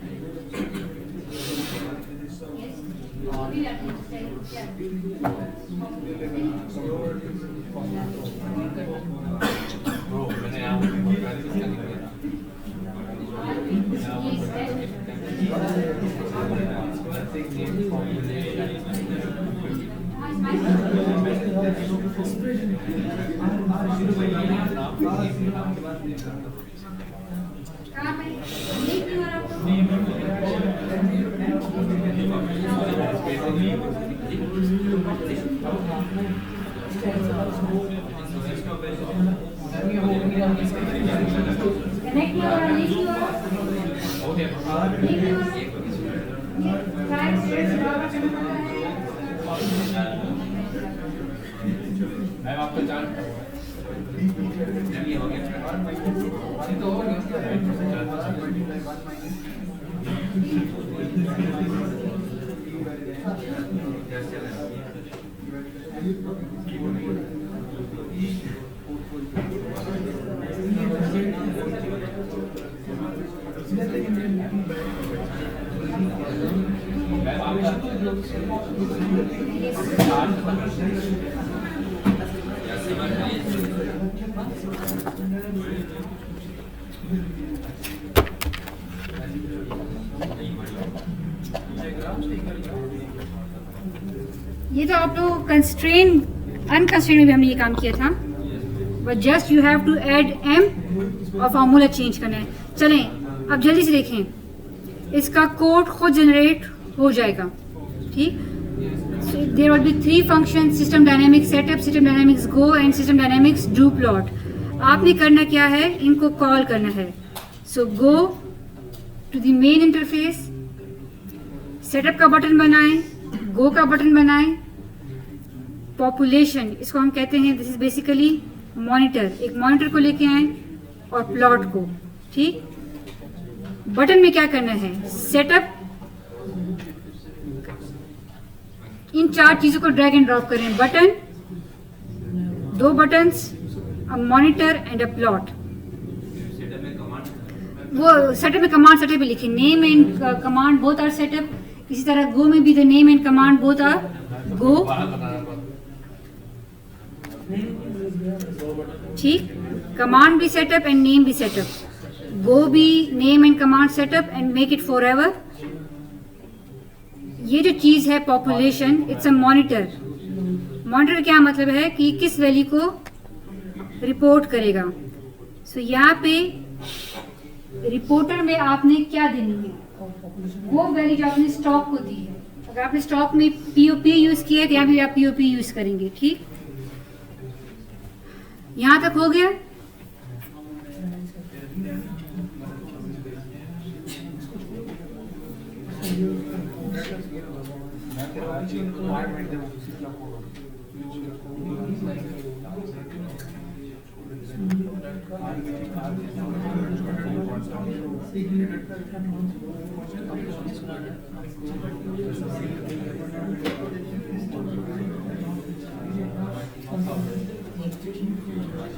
Speaker 4: मैंने यहाँ प्रैक्टिस करनी है
Speaker 2: कहाँ पे लिंक नहीं हो रहा आपको? कनेक्ट नहीं हो रहा, लिंक नहीं हो रहा, लिंक नहीं हो रहा।
Speaker 4: मैं आपको जानता हूँ
Speaker 2: ये तो आप लोग कंस्ट्रेन अनकंस्ट्रेन में भी हमने ये काम किया था, but just you have to add m और फार्मूला चेंज करना है। चलें अब जल्दी से देखें, इसका कोड खुद जनरेट हो जाएगा। ठीक, there will be 3 function, system dynamics setup, system dynamics go and system dynamics do plot. आपने करना क्या है, इनको कॉल करना है। So go to the main interface, setup का बटन बनाएं, गो का बटन बनाएं, पॉपुलेशन इसको हम कहते हैं, दिस इज बेसिकली मॉनिटर, एक मॉनिटर को लेके आए और प्लॉट को। ठीक, बटन में क्या करना है, सेटअप इन 4 चीजों को ड्रैग एंड ड्रॉप करें, button, 2 buttons, a monitor and a plot. वो सेटअप में कमांड सेटअप भी लिखे, name and command both are setup. इसी तरह गो में भी the name and command both are go. ठीक, कमांड भी सेटअप एंड नेम भी सेटअप, गो भी name and command setup and make it forever. ये जो चीज है population, it's a monitor. Monitor क्या मतलब है कि किस वैल्यू को रिपोर्ट करेगा। सो यहाँ पे रिपोर्टर में आपने क्या देनी है, वो वैल्यू जो आपने स्टॉक को दी है। अगर आपने स्टॉक में पीओपी यूज किया है तो यहाँ भी आप पीओपी यूज करेंगे। ठीक, यहाँ तक हो गया।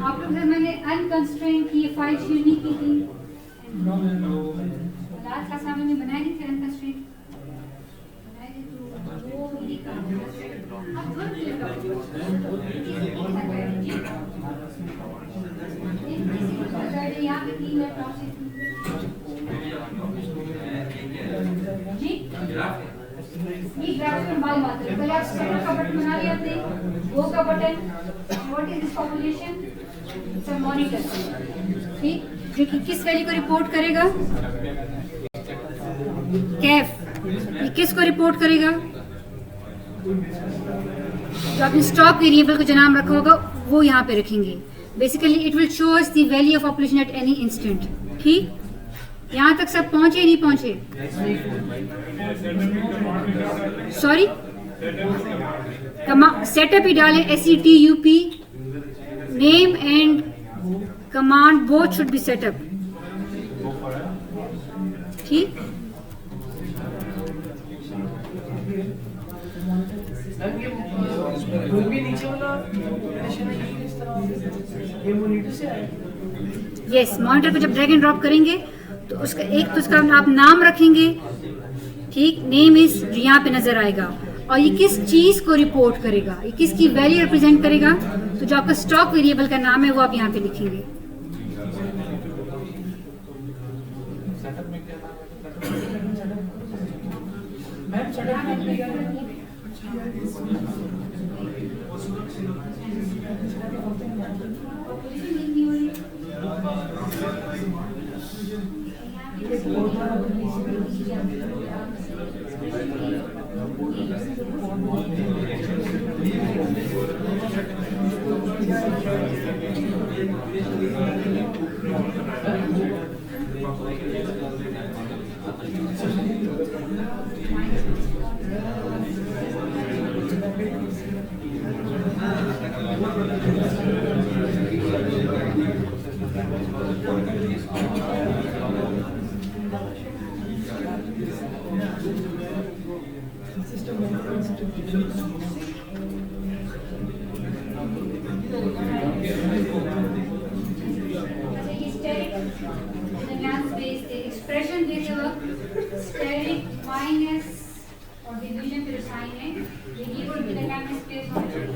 Speaker 2: आप लोग मैंने अनकंस्ट्रेंट की ये फाइल शेयर नहीं की थी, लास्ट क्लास में बनाई नहीं थी अनकंस्ट्रेंट, बनाई थी तो वो ही काम अब वर्क यहाँ पे 3 लैपटॉप जी ये ग्राफ में बाल बात है। पहले आप सेटअप का बटन बना लिया थे, गो का button, what is this population, it's a monitor. ठीक, जो कि किस वैल्यू को रिपोर्ट करेगा, कैफ। ये किस को रिपोर्ट करेगा, जो आपने स्टॉक वेरिएबल को जो नाम रखा होगा वो यहाँ पे रखेंगे। Basically it will show us the value of population at any instant. ठीक, यहाँ तक सब पहुंचे नहीं पहुंचे? सॉरी, सेटअप ही डालें, SETUP, name and command both should be set up. ठीक,
Speaker 1: नीचे वाला इस तरह ये मॉनिटर से आएगा।
Speaker 2: यस, मॉनिटर को जब ड्रैग एंड ड्रॉप करेंगे तो उसका एक तो उसका आप नाम रखेंगे। ठीक, नेम इज यहाँ पे नजर आएगा, और ये किस चीज को रिपोर्ट करेगा, ये किसकी वैल्यू रिप्रेजेंट करेगा। तो जो आपका स्टॉक वेरिएबल का नाम है वो आप यहाँ पे लिखेंगे। एक्सप्रेशन देते वक्त स्टेरिक माइनस और डिवीजन फिर साइन है, ये कीबोर्ड पे लगाने में स्पेस होना चाहिए।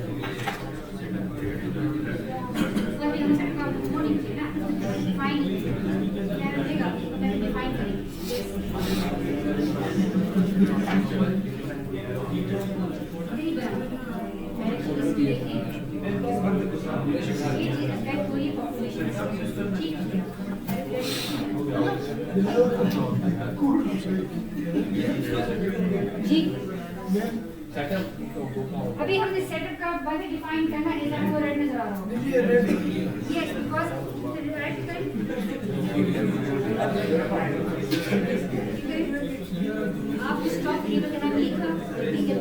Speaker 2: वही हम सबका मोडिंग है ना, डिफाइन क्या रहेगा, मतलब डिफाइन करेंगे। नहीं बराबर डायरेक्शन से देखें ये चीज अफेक्ट हो रही है पॉपुलेशन। ठीक है जी, अभी हमने सेटअप का बारे डिफाइन करना है। इधर वो रेड नजर आ रहा होगा। यस, बिकॉज़ राइट करें आप स्टॉक वेरिएबल का नाम लिखा, ठीक है।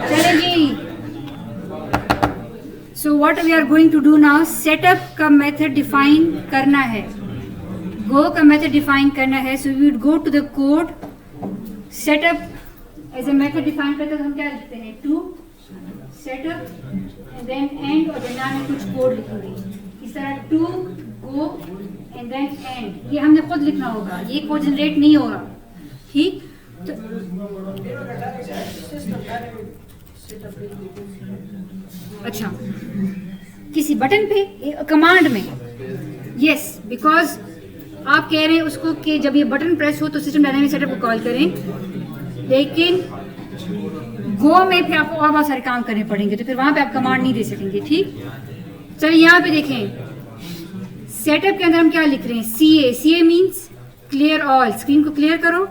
Speaker 2: चले जी. So what we are going to do now, setup का method define करना है, go का method define करना है. So we would go to the code, setup as a method define करते तो हम क्या लिखते हैं, to setup and then end और दरम्यान में कुछ कोड लिखेंगे इस तरह, to go and then end. ये हमने खुद लिखना होगा, ये कोड जनरेट नहीं होगा. ठीक, तो अच्छा किसी बटन पे कमांड में, यस, बिकॉज आप कह रहे हैं उसको कि जब ये बटन प्रेस हो तो सिस्टम डायनामिक सेटअप को कॉल करें, लेकिन गो में फिर आपको और बहुत सारे काम करने पड़ेंगे, तो फिर वहां पे आप कमांड नहीं दे सकेंगे. ठीक, चलिए यहाँ पे देखें सेटअप के अंदर हम क्या लिख रहे हैं, CA. CA means clear all, screen को क्लियर करो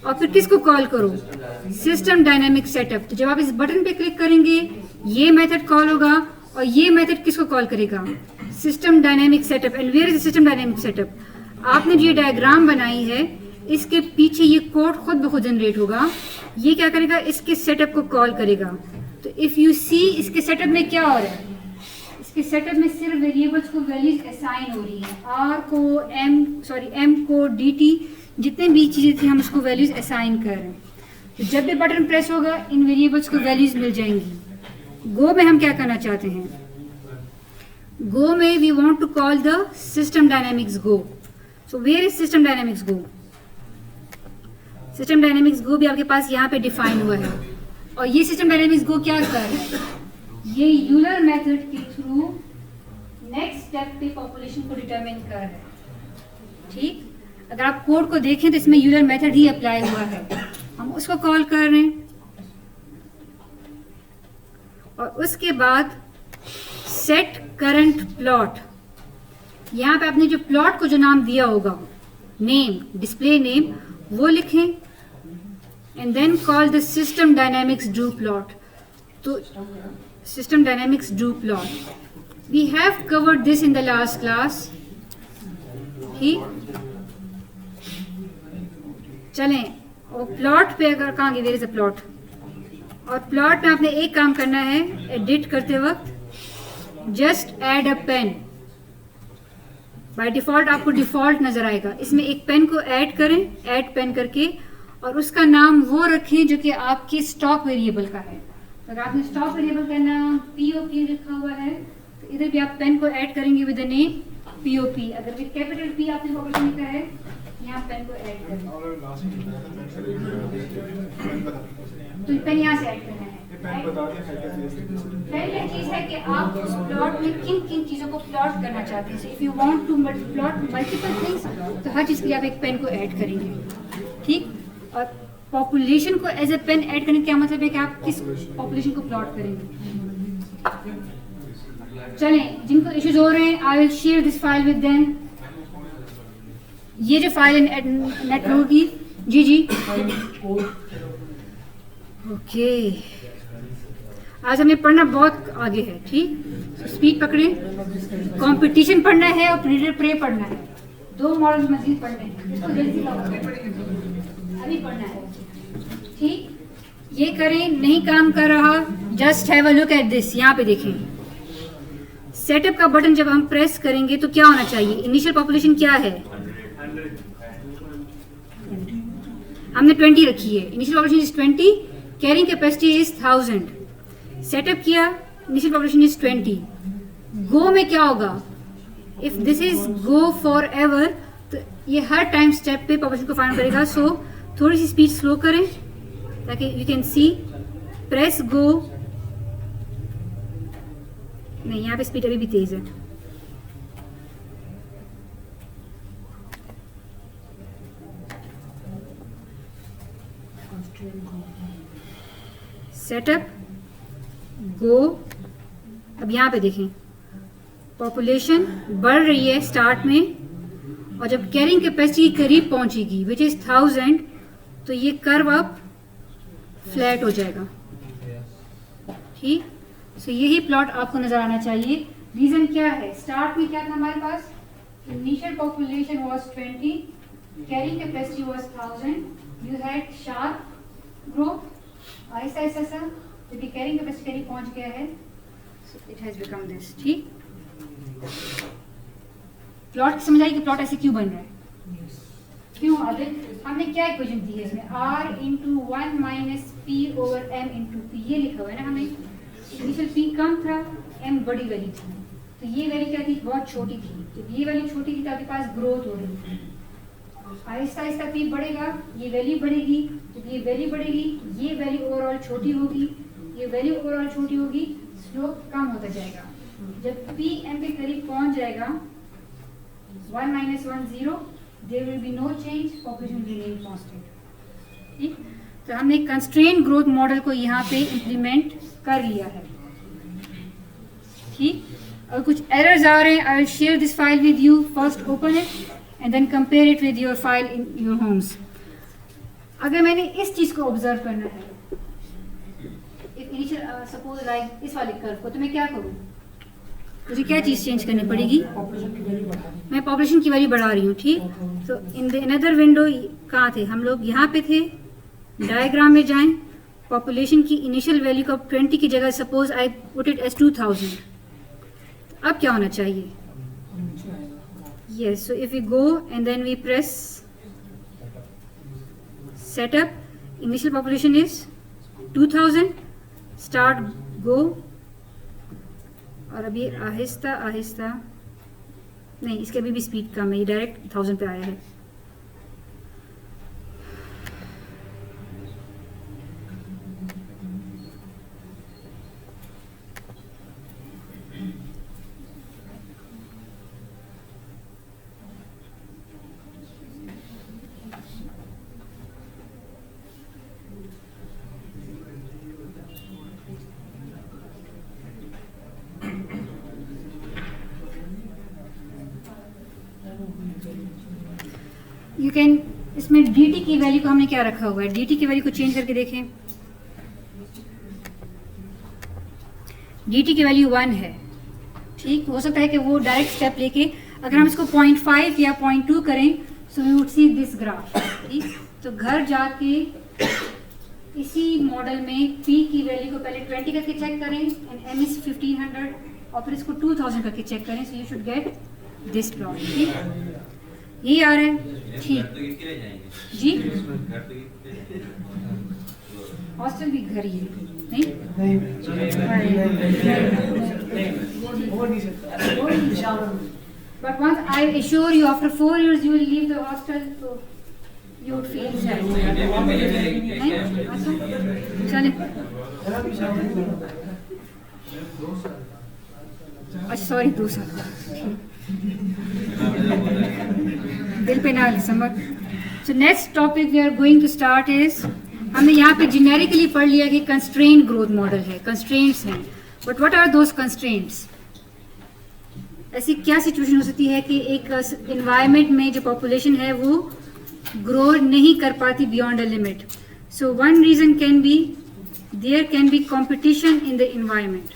Speaker 2: और फिर किसको कॉल करो, सिस्टम डायनामिक सेटअप. तो जब आप इस बटन पे क्लिक करेंगे ये मेथड कॉल होगा और ये मेथड किसको कॉल करेगा, system dynamic setup. And where is system dynamic setup, आपने जो ये डायग्राम बनाई है इसके पीछे ये कोड खुद ब खुद जनरेट होगा. ये क्या करेगा, इसके सेटअप को कॉल करेगा. तो इफ यू सी इसके सेटअप में क्या हो रहा है, इसके सेटअप में सिर्फ वेरिएबल्स को वैल्यूज असाइन हो रही है. आर को एम को dt, जितने भी चीज़ें थी हम उसको वैल्यूज असाइन कर रहे हैं. तो जब भी बटन प्रेस होगा इन वेरिएबल्स को वैल्यूज मिल जाएंगी. गो में हम क्या करना चाहते हैं, गो में we want to call the system dynamics go. So where is system dynamics go, system dynamics go भी आपके पास यहाँ पे डिफाइन हुआ है. और ये सिस्टम डायनामिक्स गो क्या कर रहा है, ये यूलर मेथड के थ्रू नेक्स्ट स्टेप पे पॉपुलेशन को डिटरमिन कर रहा है. ठीक, अगर आप कोड को देखें तो इसमें यूलर मेथड ही अप्लाई हुआ है, हम उसको कॉल कर रहे हैं. और उसके बाद सेट करंट प्लॉट, यहाँ पे आपने जो प्लॉट को जो नाम दिया होगा, नेम, डिस्प्ले नेम, वो लिखें. And then call the system dynamics do plot. तो system dynamics do plot, we have covered this in the last class. ठीक, चलें, और प्लॉट पे अगर कहेंगे देयर इज अ प्लॉट, और प्लॉट में आपने एक काम करना है एडिट करते वक्त, just add a pen. By default आपको डिफॉल्ट नजर आएगा, इसमें एक पेन को ऐड करें, ऐड पेन करके, और उसका नाम वो रखें जो कि आपके स्टॉक वेरिएबल का है. अगर आपने स्टॉक वेरिएबल का नाम POP लिखा हुआ है तो इधर भी आप पेन को ऐड करेंगे विद द नेम POP. अगर विद कैपिटल P आपने पॉपुलेशन लिखा है, यहाँ पेन को ऐड करें, तो पेन यहाँ से ऐड करना है. पहली चीज है कि आप उस प्लॉट में किन किन चीजों को प्लॉट करना चाहते हैं. If you want to plot multiple things, तो हर चीज के लिए आप एक पेन को ऐड करेंगे. ठीक, और पॉपुलेशन को एज ए पेन ऐड करने का क्या मतलब है कि आप किस पॉपुलेशन को प्लॉट करेंगे. चलें, जिनको इश्यूज हो रहे हैं I will share this file with them. ये जो फाइल नेट होगी, जी ओके. आज हमने पढ़ना बहुत आगे है. ठीक, स्पीड पकड़े. कंपटीशन पढ़ना है और प्रीडेटर प्रे पढ़ना है, दो मॉडल मजीद पढ़ने हैं. इसको जल्दी अभी पढ़ना है. ठीक, ये करें. नहीं काम कर रहा, just have a look at this. यहाँ पे देखें, सेटअप का बटन जब हम प्रेस करेंगे तो क्या होना चाहिए, इनिशियल पॉपुलेशन क्या है, हमने 20 रखी है. Initial population is 20, carrying capacity is 1000. Setup किया, इनिशियल पॉपुलेशन इज 20. गो में क्या होगा, if this is go for ever, तो ये हर टाइम स्टेप पे पॉपुलेशन को फाइंड करेगा. सो थोड़ी सी स्पीड स्लो करें ताकि यू कैन सी. प्रेस गो, नहीं यहाँ पे स्पीड अभी भी तेज है. सेटअप गो, अब यहाँ पे देखें पॉपुलेशन बढ़ रही है स्टार्ट में, और जब कैरिंग कैपेसिटी के करीब पहुंचेगी विच इज 1000, तो ये कर्व अप फ्लैट हो जाएगा। ठीक, सो यही प्लॉट आपको नजर आना चाहिए। रीजन क्या है, स्टार्ट में क्या था हमारे पास, initial population was 20, carrying capacity was 1000, you had sharp growth, ऐसा ऐसा सा, क्योंकि कैरिंग कैपेसिटी करीब पहुंच गया है, so it has become this. ठीक, प्लॉट समझ आई कि प्लॉट ऐसे क्यों बन रहा है, क्यों आदित्य, हमने क्या इक्वेशन दी है इसमें, r into 1 minus P over m into P, ये लिखा हुआ है ना, हमें इनिशियल p कम था, m बड़ी वैल्यू थी, तो ये वैल्यू क्या थी, बहुत छोटी थी, तो ये वैल्यू छोटी थी तो आपके पास ग्रोथ हो रही थी, आहिस्ता आहिस्ता p बढ़ेगा, ये वैल्यू बढ़ेगी, तो ये वैल्यू बढ़ेगी, ये वैल्यू ओवरऑल छोटी होगी, ये वैल्यू ओवरऑल छोटी होगी, स्लोप कम होता जाएगा, जब p m के करीब पहुंच जाएगा 1 minus 1 0, there will be no change, population will remain constant। ठीक, तो हमने कंस्ट्रेंट ग्रोथ मॉडल को यहाँ पे इम्प्लीमेंट कर लिया है। ठीक, अगर कुछ एरर्स आ रहे हैं, I will share this file with you, first open it and then compare it with your file in your homes. अगर मैंने इस चीज को ऑब्जर्व करना है, इफ इनिशियल सपोज लाइक इस वाले कर्व को, तो मैं क्या करूँ, मुझे क्या चीज़ चेंज करनी पड़ेगी, मैं पॉपुलेशन की वैल्यू बढ़ा रही हूँ। ठीक, तो इन द अनदर विंडो कहाँ थे हम लोग, यहाँ पे थे, डायग्राम में जाएं, पॉपुलेशन की इनिशियल वैल्यू को 20 की जगह suppose I put it as 2000, अब क्या होना चाहिए, yes, so if we go and then we press setup, initial population is 2000, start go, और अभी आहिस्ता आहिस्ता, नहीं इसके अभी भी स्पीड कम है, ये डायरेक्ट 1000 पे आया है। यू कैन, इसमें dt की वैल्यू को हमने क्या रखा हुआ है, dt की वैल्यू को चेंज करके देखें, dt की वैल्यू 1 है। ठीक, हो सकता है कि वो डायरेक्ट स्टेप लेके, अगर हम इसको 0.5 या 0.2 करें, so we would see this graph. ठीक, तो घर जाके इसी मॉडल में p की वैल्यू को पहले 20 करके चेक करें एंड m इज 1500, और फिर इसको 2000 करके चेक करें, so you should get this plot. ठीक, ये आ रहा है। ठीक जी, हॉस्टल भी घर ही है, नहीं but once I assure you after 4 years you will leave the hostel, so you would feel sad, नहीं? चले, अच्छा सॉरी 2 साल दिल पे ना समझ। So next topic we are going to start is, हमने यहाँ पे जेनेरिकली पढ़ लिया कि कंस्ट्रेंट ग्रोथ मॉडल है, कंस्ट्रेंट्स हैं, but what are those constraints. ऐसी क्या सिचुएशन हो सकती है कि एक इन्वायरमेंट में जो पॉपुलेशन है वो ग्रो नहीं कर पाती beyond a limit. So one reason can be there can be competition in the environment,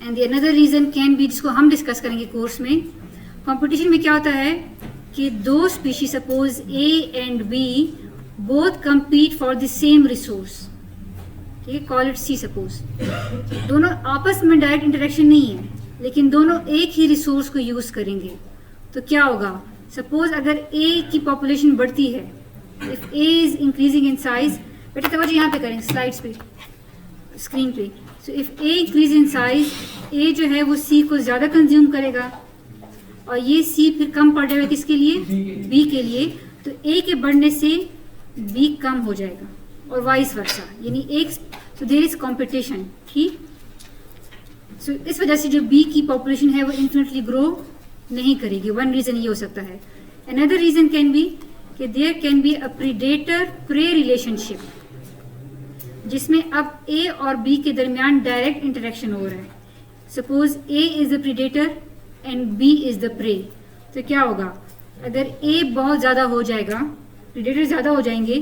Speaker 2: and the another reason can be, जिसको हम डिस्कस करेंगे कोर्स में। कंपटीशन में क्या होता है कि दो species suppose A and B both compete for the same resource, ठीक है, कॉल इट सी सपोज, दोनों आपस में डायरेक्ट इंटरेक्शन नहीं है, लेकिन दोनों एक ही रिसोर्स को यूज करेंगे, तो क्या होगा, सपोज अगर ए की पॉपुलेशन बढ़ती है, if A is increasing in size, बेटा तवज्जो यहाँ पे करें स्लाइड्स पे, स्क्रीन पे, so if A increase in size, A जो है वो सी को ज़्यादा कंज्यूम करेगा, और ये सी फिर कम पड़ जाएगा किसके लिए, बी के लिए, तो ए के बढ़ने से बी कम हो जाएगा, और वाइस वर्सा, यानी एक, सो देयर इज कॉम्पिटिशन। ठीक, सो इस वजह से जो बी की पॉपुलेशन है वो इन्फिनिटली ग्रो नहीं करेगी, वन रीज़न ये हो सकता है। अनदर रीज़न कैन बी कि there can be a predator prey relationship, जिसमें अब ए और बी के दरमियान डायरेक्ट इंटरेक्शन हो रहा है. Suppose A is the predator and B is the prey. तो क्या होगा, अगर ए बहुत ज़्यादा हो जाएगा, प्रीडेटर ज़्यादा हो जाएंगे,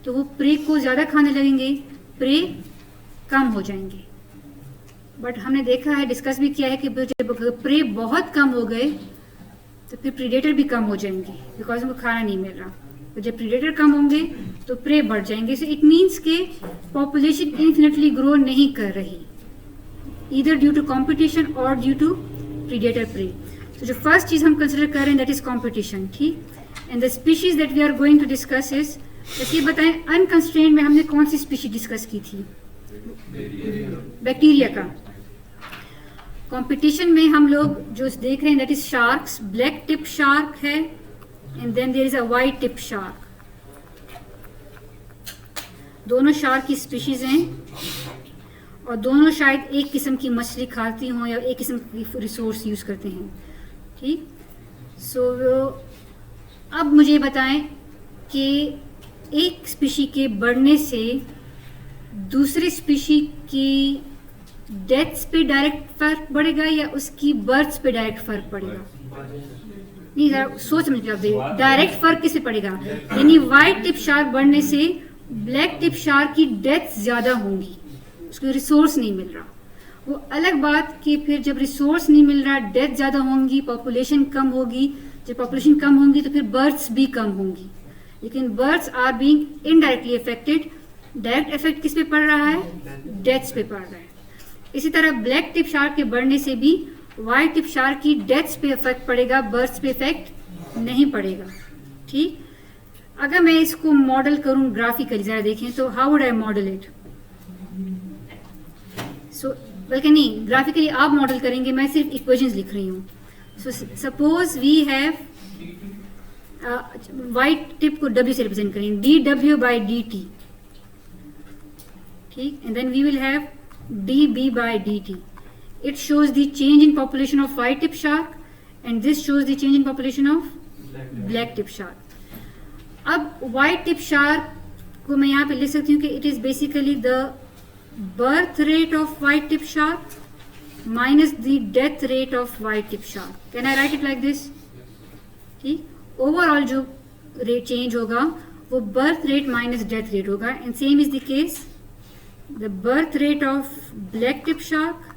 Speaker 2: तो वो प्रे को ज़्यादा खाने लगेंगे, प्रे कम हो जाएंगे. बट हमने देखा है, डिस्कस भी किया है कि जब प्रे बहुत कम हो गए तो फिर प्रीडेटर भी कम हो जाएंगे बिकॉज उनको खाना नहीं मिल रहा. तो जब प्रीडेटर कम होंगे तो प्रे बढ़ जाएंगे. सो इट मीन्स के पॉपुलेशन इन्फिनिटली ग्रो नहीं कर रही, ईदर ड्यू टू कॉम्पिटिशन और ड्यू टू प्रीडेटर प्रे. तो जो फर्स्ट चीज़ हम कंसिडर कर रहे हैं दैट इज कॉम्पिटिशन. ठीक. And the species that we are going to discuss is, जैसे बताएं अनकंस्ट्रेंड में हमने कौन सी स्पीशीज डिस्कस की थी, बैक्टीरिया का. कंपटीशन में हम लोग जो देख रहे हैं that is sharks. Black tip shark है and then there is a white tip shark. दोनों शार्क की स्पीशीज हैं और दोनों शायद एक किस्म की मछली खाती हों या एक किस्म की रिसोर्स यूज करते हैं. ठीक. सो अब मुझे बताएं कि एक स्पीशी के बढ़ने से दूसरे स्पीशी की डेथ्स पे डायरेक्ट फर्क पड़ेगा या उसकी बर्थ्स पे डायरेक्ट फर्क पड़ेगा. नहीं, जरा सोच समझ के आप देखिए, डायरेक्ट फर्क किससे पड़ेगा. यानी वाइट टिप शार्क बढ़ने से ब्लैक टिप शार्क की डेथ ज्यादा होंगी, उसको रिसोर्स नहीं मिल रहा. वो अलग बात कि फिर जब रिसोर्स नहीं मिल रहा, डेथ ज्यादा होंगी, पॉपुलेशन कम होगी. जब पॉपुलेशन कम होंगी तो फिर बर्थ्स भी कम होंगी. लेकिन births are being indirectly affected. Direct effect किस पे पड़ रहा है, डेथ्स पे पड़ रहा है. इसी तरह ब्लैक टिप शार्क के बढ़ने से भी वाइट टिप शार्क की डेथ्स पे इफेक्ट पड़ेगा, बर्थ्स पे इफेक्ट नहीं पड़ेगा. ठीक. अगर मैं इसको मॉडल करूं ग्राफिकली, जरा देखें तो how would I model it. So बल्कि नहीं, ग्राफिकली आप मॉडल करेंगे, मैं सिर्फ इक्वेशंस लिख रही हूँ. So suppose we have white tip को W से रिप्रेजेंट करेंगे, dW/dt. ठीक. And then we will have dB/dt. It shows the change in population of white tip shark and this shows the change in population of black tip shark. अब white tip shark को मैं यहाँ पे लिख सकती हूँ कि it is basically the birth rate of white tip shark minus the death rate of white tip shark. Can I write it like this? ठीक. ओवरऑल जो रेट चेंज होगा वो birth rate minus death rate होगा. And same is the case, the birth rate of black tip shark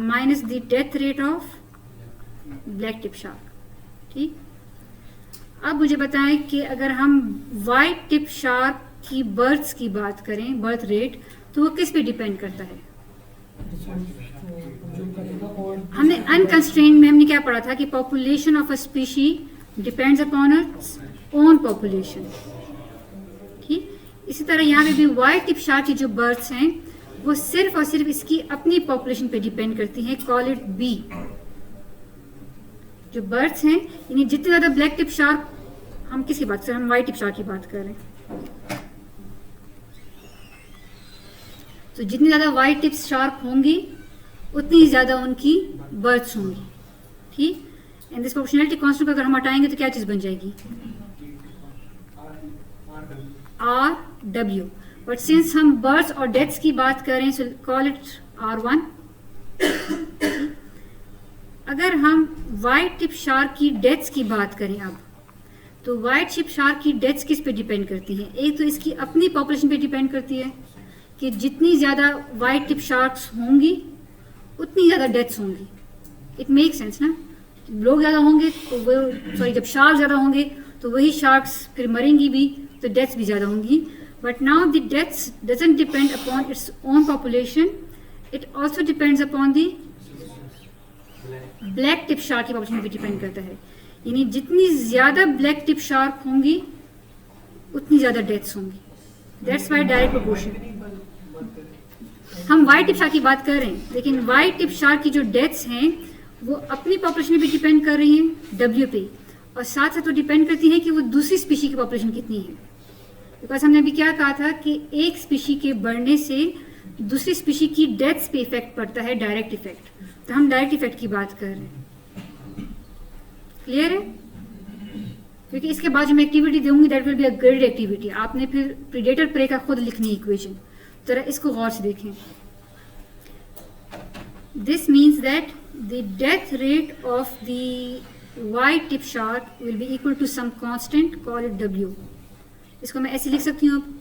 Speaker 2: minus the death rate of black tip shark. ठीक. अब मुझे बताएं कि अगर हम white tip shark की बर्थ्स की बात करें, बर्थ रेट, तो वो किस पे डिपेंड करता है. हमने अनकंस्ट्रेंड में हमने क्या पढ़ा था कि population of a species depends upon its own population. ठीक. इसी तरह यहाँ पे भी वाइट टिप शार्क की जो बर्थ्स हैं वो सिर्फ और सिर्फ इसकी अपनी पॉपुलेशन पे डिपेंड करती हैं. Call it be. जो बर्थ्स हैं, यानी जितने ज्यादा ब्लैक टिप शार्क, हम किसकी बात कर रहे हैं, हम वाइट टिप शार्क की बात कर रहे हैं. तो जितनी ज्यादा वाइट टिप शार्क होंगी उतनी ज्यादा उनकी बर्थ्स होंगी. ठीक. एंड दिस प्रोपोर्शनैलिटी कांस्टेंट को अगर हम हटाएंगे तो क्या चीज बन जाएगी, RW. बट सिंस हम बर्थ्स और डेथ्स की बात कर रहे हैं, सो कॉल इट R1. अगर हम वाइट टिप शार्क की डेथ्स की बात करें अब, तो वाइट टिप शार्क की डेथ्स किस पे डिपेंड करती हैं. एक तो इसकी अपनी पॉपुलेशन पे डिपेंड करती है कि जितनी ज़्यादा वाइट टिप शार्क्स होंगी उतनी ज़्यादा डेथ्स होंगी. इट मेक सेंस ना. लोग ज़्यादा होंगे तो वो, सॉरी, जब शार्क ज़्यादा होंगे तो वही शार्क्स फिर मरेंगी भी, तो डेथ्स भी ज़्यादा होंगी. But now the deaths doesn't depend upon its own population, it also depends upon the black tip shark की पॉपुलेशन पे डिपेंड करता है. यानी जितनी ज़्यादा ब्लैक टिप शार्क होंगी उतनी ज़्यादा डेथ्स होंगी. That's why direct proportion. हम वाइट टिप शार्क की बात कर रहे हैं, लेकिन वाइट टिप शार्क की जो डेथ्स हैं वो अपनी पॉपुलेशन पे डिपेंड कर रही हैं, W पे, और साथ साथ वो डिपेंड करती हैं कि वो दूसरी स्पीशी की पॉपुलेशन कितनी है. बिकॉज हमने अभी क्या कहा था कि एक स्पीशी के बढ़ने से दूसरी स्पीशी की डेथ्स पे इफेक्ट पड़ता है, डायरेक्ट इफेक्ट. तो हम डायरेक्ट इफेक्ट की बात कर रहे हैं. क्लियर है? क्योंकि इसके बाद जो मैं एक्टिविटी दूंगी that will be a graded activity. आपने फिर प्रीडेटर प्रे का खुद लिखनी इक्वेशन. जरा इसको गौर से देखें. This means that the death rate of the white tip shark will be equal to some constant, call it W. इसको मैं ऐसे लिख सकती हूँ अब.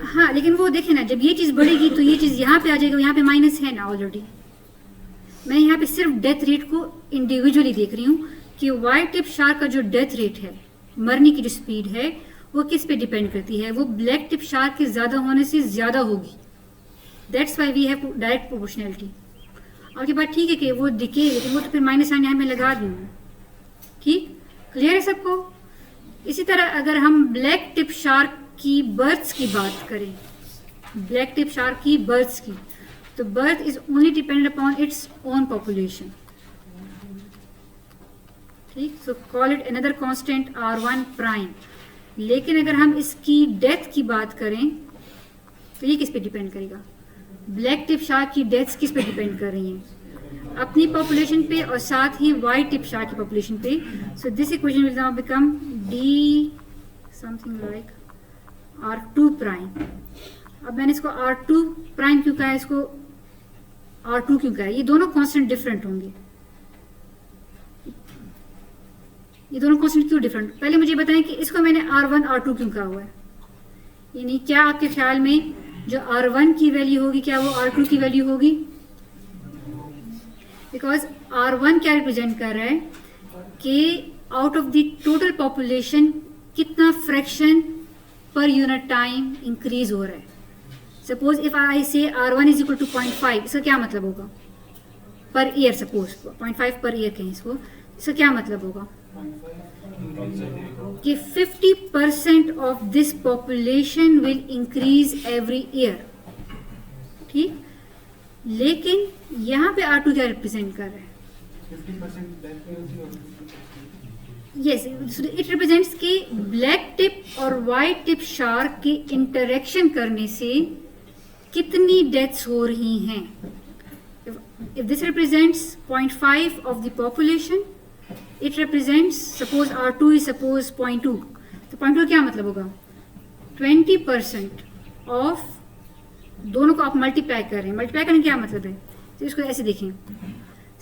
Speaker 2: हाँ, लेकिन वो देखें ना, जब ये चीज़ बढ़ेगी तो ये चीज़ यहाँ पे आ जाएगी, यहाँ पे माइनस है ना ऑलरेडी. मैं यहाँ पे सिर्फ डेथ रेट को इंडिविजुअली देख रही हूँ कि वाइट टिप शार्क का जो डेथ रेट है, मरने की जो स्पीड है, वो किस पे डिपेंड करती है. वो ब्लैक टिप शार्क के ज़्यादा होने से ज़्यादा होगी. That's why we have direct proportionality. आपके बात ठीक है कि वो दिखे, लेकिन वो तो फिर माइनस साइन यहाँ में लगा दूँ. ठीक, क्लियर है सबको. इसी तरह अगर हम ब्लैक टिप शार्क की बर्थ्स की बात करें, ब्लैक टिप शार्क की बर्थ्स की, तो birth is only dependent upon its own population. ठीक, so call it another constant R1 prime. लेकिन अगर हम इसकी डेथ की बात करें तो ये किस पे डिपेंड करेगा? ब्लैक टिप शार्क की डेथ्स किस पे डिपेंड कर रही हैं? अपनी पॉपुलेशन पे और साथ ही वाइट टिप शार्क की पॉपुलेशन पे. So this equation will now become D something like R2 prime. अब मैंने इसको R2 प्राइम क्यों कहा है, इसको R2 क्यों कहा है? ये दोनों कांस्टेंट डिफरेंट होंगे. ये दोनों कांस्टेंट क्यों डिफरेंट? पहले मुझे बताएं कि इसको मैंने R1 R2 क्यों कहा हुआ है. यानी क्या आपके ख्याल में जो R1 की वैल्यू होगी क्या वो R2 की वैल्यू होगी? बिकॉज R1 क्या रिप्रेजेंट कर रहा है कि out of the total population कितना फ्रैक्शन पर यूनिट टाइम इंक्रीज हो रहा है. सपोज इफ आई से R1 इज इक्वल टू 0.5, इसका क्या मतलब होगा? Per year, suppose 0.5 per year कहें इसको, इसका क्या मतलब होगा कि 50% of this population will increase every year. ठीक, लेकिन यहाँ पे R2 क्या रिप्रेजेंट कर रहा है? 50% यस, इट रिप्रेजेंट्स कि ब्लैक टिप और वाइट टिप शार्क के इंटरेक्शन करने से कितनी डेथ्स हो रही हैं. If this represents 0.5 of the population, it represents suppose R2 is suppose 0.2, तो 0.2 क्या मतलब होगा? 20% ऑफ, दोनों को आप मल्टीप्लाई कर रहे हैं. मल्टीप्लाई करने क्या मतलब है? तो इसको ऐसे देखें.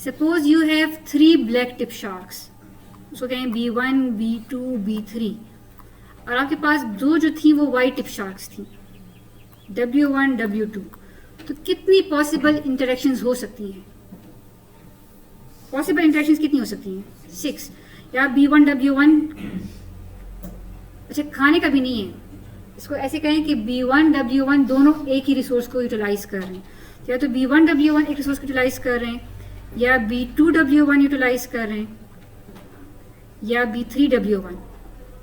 Speaker 2: Suppose you have 3 black tip sharks, उसको कहें B1, B2, B3, और आपके पास दो जो थी वो वाइट टिप शार्क्स थी, W1, W2. तो कितनी पॉसिबल इंटरेक्शंस हो सकती हैं? पॉसिबल इंटरेक्शंस कितनी हो सकती हैं? 6. या B1, W1, अच्छा खाने का भी नहीं है, इसको ऐसे कहें कि B1, W1 दोनों एक ही रिसोर्स को यूटिलाइज कर रहे हैं. या तो B1, W1 एक रिसोर्स को यूटिलाइज कर रहे हैं, या B2, W1 यूटिलाइज कर रहे हैं, या B3, W1,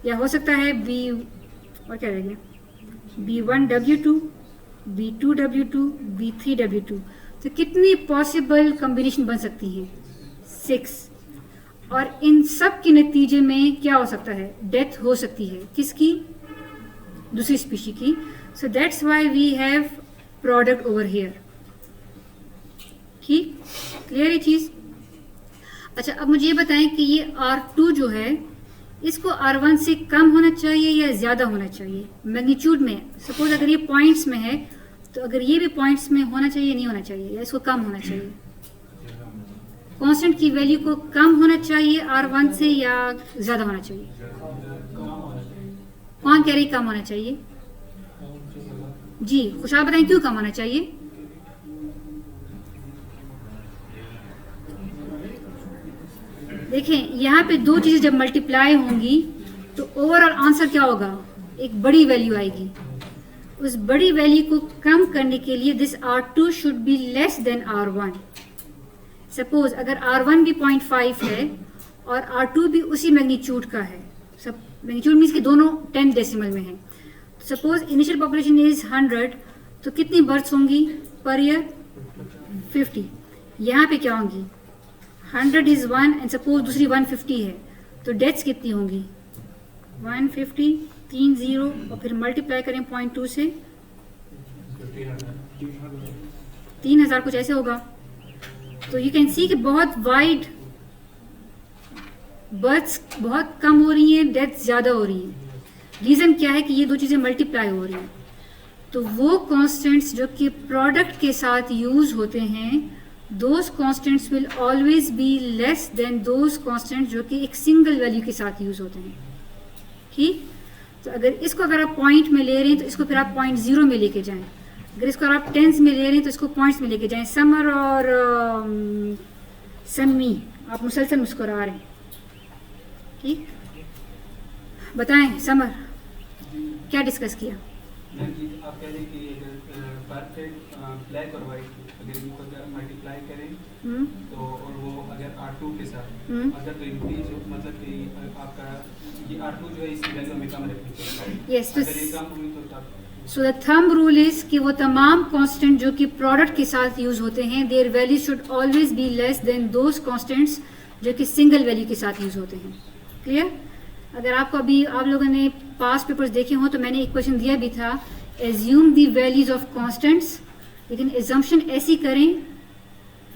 Speaker 2: या हो सकता है और क्या रह गया, B1, W2, B2, W2, B3, W2. तो कितनी पॉसिबल कॉम्बिनेशन बन सकती हैं? 6. और इन सब के नतीजे में क्या हो सकता है? डेथ हो सकती है. किसकी? दूसरी स्पीशी की. So that's why we have product over here. ठीक, क्लियर ये चीज़? अच्छा, अब मुझे ये बताएं कि ये R2 जो है इसको R1 से कम होना चाहिए या ज़्यादा होना चाहिए मैग्नीट्यूड में? सपोज अगर ये पॉइंट्स में है तो अगर ये भी पॉइंट्स में होना चाहिए, नहीं होना चाहिए, या इसको कम होना चाहिए? कांस्टेंट की वैल्यू को कम होना चाहिए R1 से या ज़्यादा होना चाहिए? कौन कह रही कम होना चाहिए? जी खुशहाल बताएं क्यों कम होना चाहिए? देखें यहाँ पे दो चीज़ें जब मल्टीप्लाई होंगी तो ओवरऑल आंसर क्या होगा? एक बड़ी वैल्यू आएगी. उस बड़ी वैल्यू को कम करने के लिए this R2 should be less then R1. Suppose अगर R1 भी 0.5 है और R2 भी उसी मैग्नीट्यूड का है, सब मैग्नीट्यूड मीन्स कि दोनों 10 डेसिमल में है. सपोज इनिशियल पॉपुलेशन इज 100, तो कितनी बर्थ्स होंगी पर ईयर? 50. यहाँ पे क्या होंगी? 100 इज 1 एंड सपोज दूसरी 150 है, तो डेथ्स कितनी होंगी? 150, 3 0 और फिर मल्टीप्लाई करें 0.2 से 3000 कुछ ऐसे होगा. तो यू कैन सी कि बहुत वाइड बर्थ्स बहुत कम हो रही हैं, डेथ्स ज़्यादा हो रही हैं। रीज़न क्या है कि ये दो चीज़ें मल्टीप्लाई हो रही हैं। तो वो कॉन्स्टेंट्स जो कि प्रोडक्ट के साथ यूज़ होते हैं, those constants will always be less then those constants जो कि एक सिंगल वैल्यू के साथ यूज़ होते हैं। ठीक, तो अगर आप पॉइंट में ले रहे हैं तो इसको फिर आप 0.0 में लेके जाएं। अगर इसको आप टेंस में ले रहे हैं तो इसको पॉइंट्स में लेके जाएं। समर और समी, आप मुसलसल मुस्कुरा रहे हैं। ठीक, बताएं समर, क्या डिस्कस किया?
Speaker 5: आप कह रहे कि बर्थ रेट ब्लैक और वाइट अगर इनको मल्टीप्लाई करें तो और वो अगर R2 के साथ अगर तो इंक्रीज हो, मतलब कि आपका ये R2 जो है इसी वैल्यू में कम रखनी चाहिए।
Speaker 2: यस, तो
Speaker 5: अगर ये कम हुई तो तब
Speaker 2: so the thumb rule is कि वो तमाम कांस्टेंट जो कि प्रोडक्ट के साथ यूज होते हैं, their value should always be less then those constants जो कि सिंगल वैल्यू के साथ यूज होते हैं। क्लियर? अगर आपको अभी आप लोगों ने पास्ट पेपर्स देखे हो तो मैंने एक क्वेश्चन दिया भी था, assume the values of constants, लेकिन एजम्पशन ऐसी करें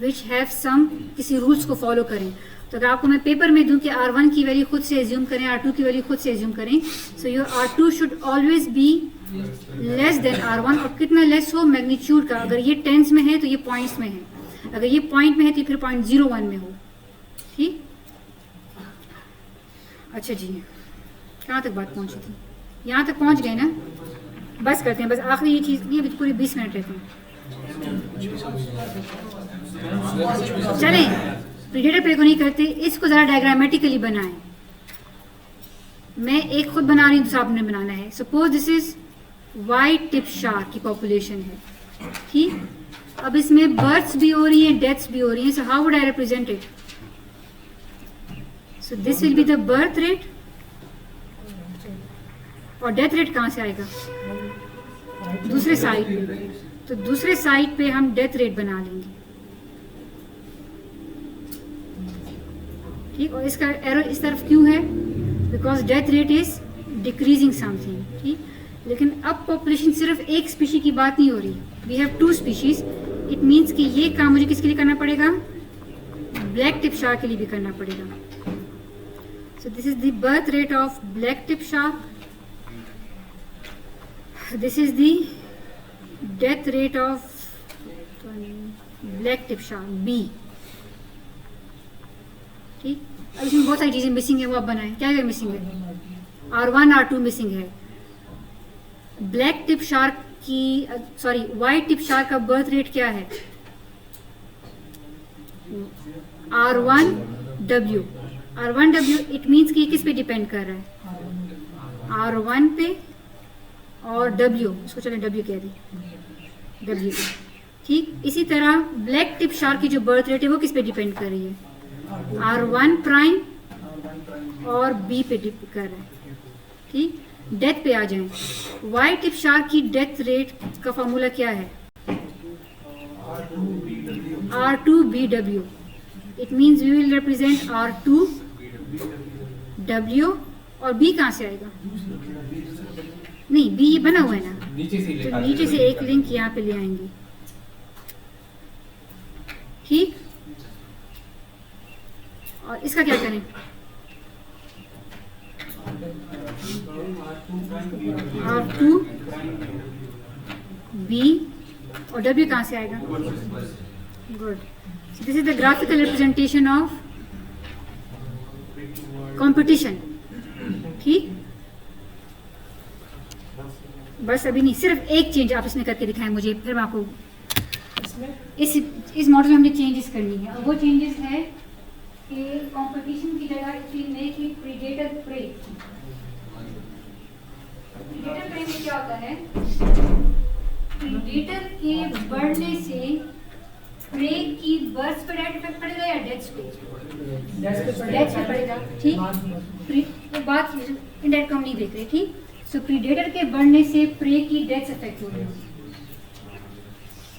Speaker 2: विच हैव सम, किसी रूल्स को फॉलो करें। तो अगर आपको मैं पेपर में दूं कि R1 की वैल्यू खुद से एज्यूम करें, R2 की वैल्यू खुद से एज्यूम करें, so your R2 should always be less then R1। और कितना लेस हो? मैग्नीट्यूड का। अगर ये टेंस में है तो ये पॉइंट्स में है, अगर ये पॉइंट में है तो फिर 0.01 में हो। ठीक, अच्छा जी, कहाँ तक बात पहुँची थी? यहाँ तक पहुँच गए ना? बस करते हैं, बस आखिरी ये चीज़ नहीं, अभी पूरे 20 मिनट रहते हैं। चलें, प्रीडेटर प्रे को नहीं करते, इसको ज़रा डायग्रामेटिकली बनाएं। मैं एक खुद बना रही हूँ, दूसरा आपने बनाना है। Suppose this is white tip shark की पॉपुलेशन है। ठीक, अब इसमें बर्थ्स भी हो रही हैं, डेथ्स भी हो रही हैं। So how would I represent it? So this will be the birth rate, और डेथ रेट कहाँ से आएगा? दूसरे साइड पे। तो दूसरे साइड पे हम डेथ रेट बना लेंगे। ठीक, और इसका एरो इस तरफ क्यों है? Because death rate is decreasing something. ठीक, लेकिन अब पॉपुलेशन सिर्फ एक स्पीशी की बात नहीं हो रही, we have 2 species. It means कि ये काम मुझे किसके लिए करना पड़ेगा? ब्लैक टिप शार्क के लिए भी करना पड़ेगा। So this is the birth rate of black tip shark, this is the death rate of black tip shark B। ठीक, अब इसमें बहुत सारी चीज़ें मिसिंग है, वो आप बनाएं। क्या क्या मिसिंग है? R1 R2 मिसिंग है। ब्लैक टिप शार्क की वाइट टिप शार्क का बर्थ रेट क्या है? R1W। R1W इट मीन्स कि किस पे डिपेंड कर रहा है? R1 पे और W, इसको चलें W कह दें, W। ठीक, इसी तरह ब्लैक टिप शार्क की जो बर्थ रेट है वो किस पे डिपेंड कर रही है? R1 प्राइम और B पे डिपेंड कर रहा है। ठीक, डेथ पे आ जाएं। वाइट टिप शार्क की डेथ रेट का फॉर्मूला क्या है? R2BW। It means we will represent R2W, और B कहाँ से आएगा? नहीं, बी ये बना हुआ है ना,
Speaker 4: नीचे से
Speaker 2: तो नीचे से एक लिंक यहाँ पे ले आएंगे। ठीक, और इसका क्या करें? R2 B और W कहाँ से आएगा? Good. This is the graphical representation of competition. ठीक, बस अभी नहीं, सिर्फ एक चेंज आप इसमें करके दिखाएं मुझे, फिर मैं आपको इस मॉडल में हमने चेंजेस करनी है। और वो चेंजेस है कि कंपटीशन की जगह if we make it predator prey. Predator prey में क्या होता है? प्रीडेटर के बढ़ने से प्रे की बर्थ पे डायरेक्ट इफेक्ट पड़ेगा या डेथ पे? डेथ पे पड़ेगा। ठीक, बात इनडायरेक्ट हम नहीं देख रहे। ठीक, सो प्रीडेटर के बढ़ने से प्रे की डेथ इफेक्ट हो रही है,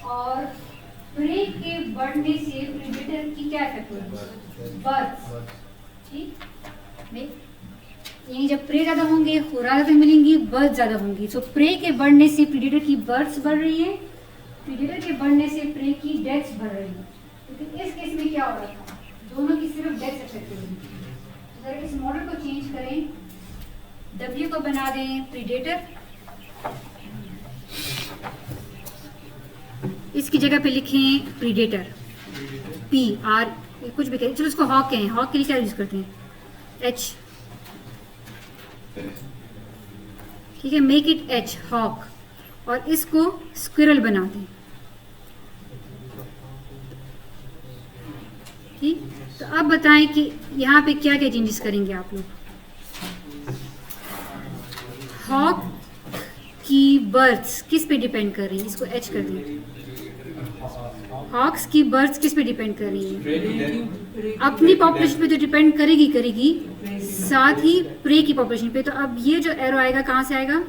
Speaker 2: और प्रे के बढ़ने से प्रीडेटर की क्या इफेक्ट हो रही है? बर्थ। ठीक, यानी जब प्रे ज़्यादा होंगे, खुराक ज़्यादा मिलेंगी, बर्थ ज़्यादा होंगी। सो प्रे के बढ़ने से प्रीडेटर की बर्थ बढ़ रही है, प्रीडेटर के बढ़ने से प्रे की डेथ्स बढ़ रही है। लेकिन इस केस में क्या हो रहा था? दोनों की सिर्फ डेथ इफेक्ट हो रही है। अगर चेंज करें, W को बना दें प्रीडेटर, इसकी जगह पे लिखें प्रीडेटर, PR, कुछ भी करें, चलो उसको हॉक कहें, हॉक के लिए क्या यूज करते हैं, H, ठीक है, मेक इट H, हॉक, और इसको स्क्विरल बना दें, ठीक। तो अब बताएं कि यहाँ पे क्या क्या चेंजेस करेंगे आप लोग। हॉक की बर्थ्स किस पे डिपेंड कर रही है, इसको H कर दें। हॉक्स की बर्थ्स किस पे डिपेंड कर रही है, अपनी पॉपुलेशन पे तो डिपेंड करेगी, साथ ही प्रे की पॉपुलेशन पे। तो अब ये जो एरो आएगा कहाँ से आएगा,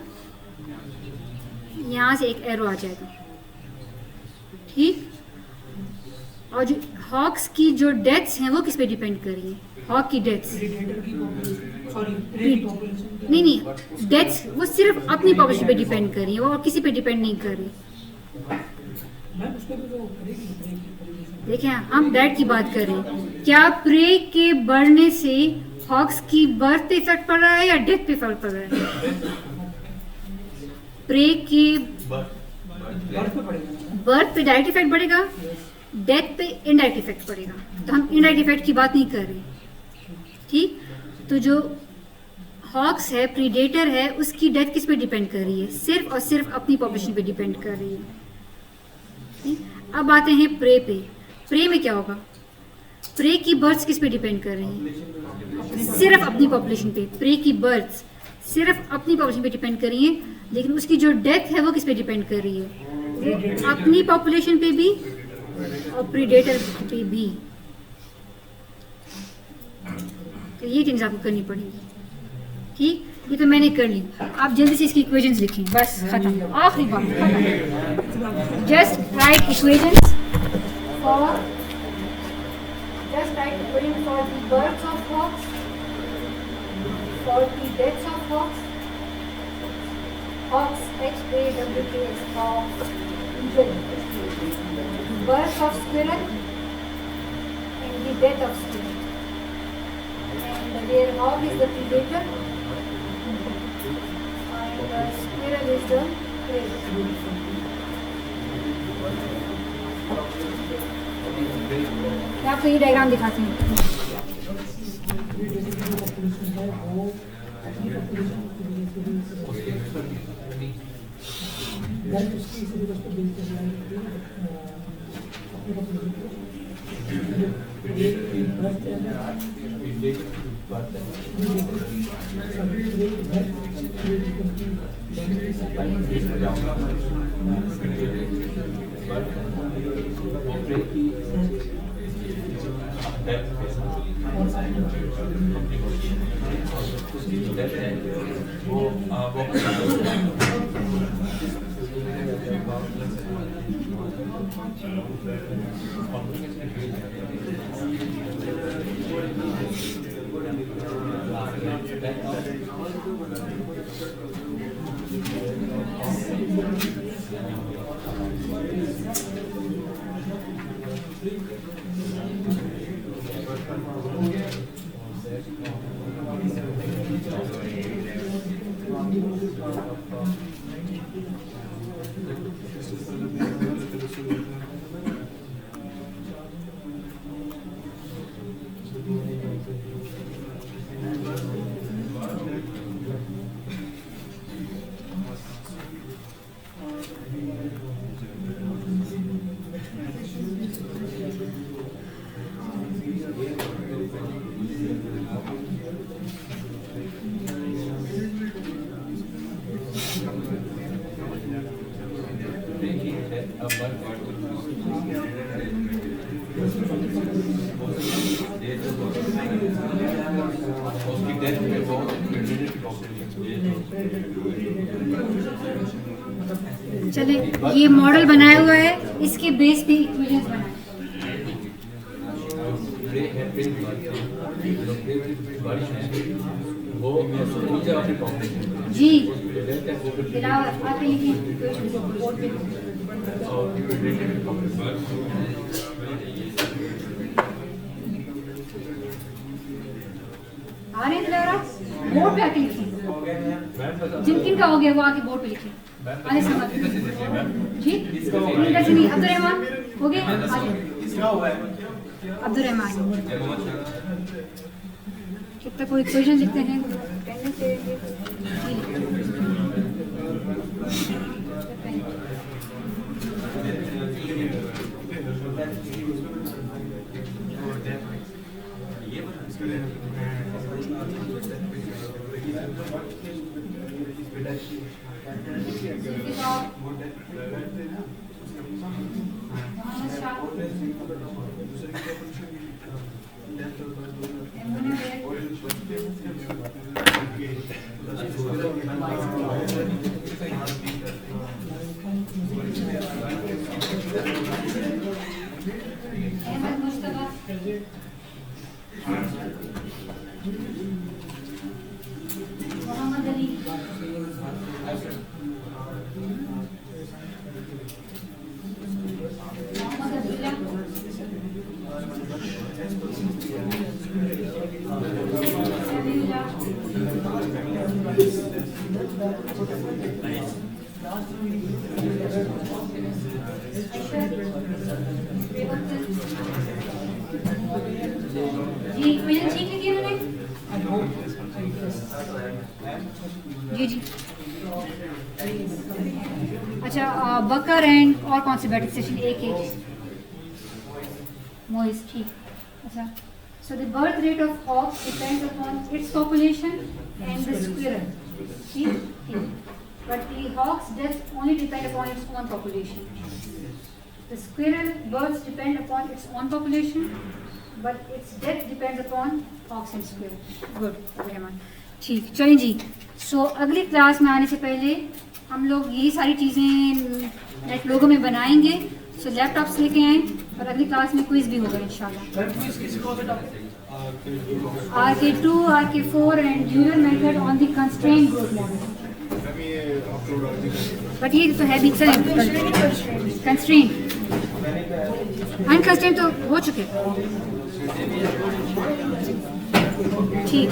Speaker 2: यहाँ से एक एरो आ जाएगा, ठीक। और जो हॉक्स की जो डेथ्स हैं वो किस पे डिपेंड कर रही है, हॉक की डेथ्स, नहीं, डेथ्स वो सिर्फ अपनी पॉपुलेशन पे डिपेंड कर रही है, वो और किसी पे डिपेंड नहीं कर रही। देखिए हम डेथ की बात कर रहे हैं, क्या प्रे के बढ़ने से हॉक्स की बर्थ पे इफेक्ट पड़ रहा है या डेथ पे इफेक्ट पड़ रहा है, प्रे के बर्थ पे डायरेक्ट इफेक्ट पड़ेगा, डेथ पे इनडायरेक्ट इफेक्ट पड़ेगा। तो हम इनडायरेक्ट इफेक्ट की बात नहीं कर रहे, ठीक। तो जो हॉक्स है, प्रीडेटर है, उसकी डेथ किस पे डिपेंड कर रही है, सिर्फ और सिर्फ अपनी पॉपुलेशन पे डिपेंड कर रही है, ठीक। अब आते हैं प्रे पे। प्रे में क्या होगा, प्रे की बर्थ्स किस पे डिपेंड कर रही है, सिर्फ अपनी पॉपुलेशन पे। प्रे की बर्थ्स सिर्फ अपनी पॉपुलेशन पे डिपेंड कर रही है, लेकिन उसकी जो डेथ है वो किस पे डिपेंड कर रही है, वो अपनी पॉपुलेशन पे भी और प्रीडेटर पे भी। तो ये चीज आपको करनी पड़ेगी, ठीक। ये तो मैंने कर ली, आप जल्दी से इसकी इक्वेशंस लिखें, बस खत्म, आखिरी बात खत्म। Just write equations for the births of hawks, for the deaths of hawks, hawks HAWKS, hawks, birth of squirrel and the death of squirrel, and their hog is the predator and squirrel is the prey. मैं आपको ये diagram दिखाती हूँ। चले ये model बनाया हुआ है, इसके बेस पे इक्वेशंस बनाए। जी दिलावर आप लिखिए बोर्ड पे। आ रहे हैं दिलारा? बोर्ड पे आके लिखें। जिन किन का हो गया वो आके बोर्ड पे लिखें। आने समझ जी इधर से नहीं। अब्दुल रहमान हो गए? अब्दुल रहमान कितना कोई क्वेश्चन लिखते हैं अटेंडेंस अहमद मुस्तफा मोहम्मद अली मोहम्मद अब्दुल्ला जी मैंने ठीक लिखी है जी जी अच्छा बकर एंड और कौन से बैठे सेशन एक मोइस ठीक अच्छा so the birth rate of hawks depends upon its population and the squirrel ठीक but the hawk's death only depend upon its own population the squirrel births depend upon its own population but its death depends upon hawks and squirrel good Rahman ठीक चलें जी सो अगली class में आने से पहले हम लोग यही सारी चीज़ें नेट लोगों में बनाएंगे सो लैपटॉप्स लेके आएँ और अगली क्लास में क्विज भी होगा इंशाल्लाह RK2 RK4 and Euler method on the constraint growth model but ये तो है भी कंस्ट्रेंट अनकंस्ट्रेंट तो हो चुके ठीक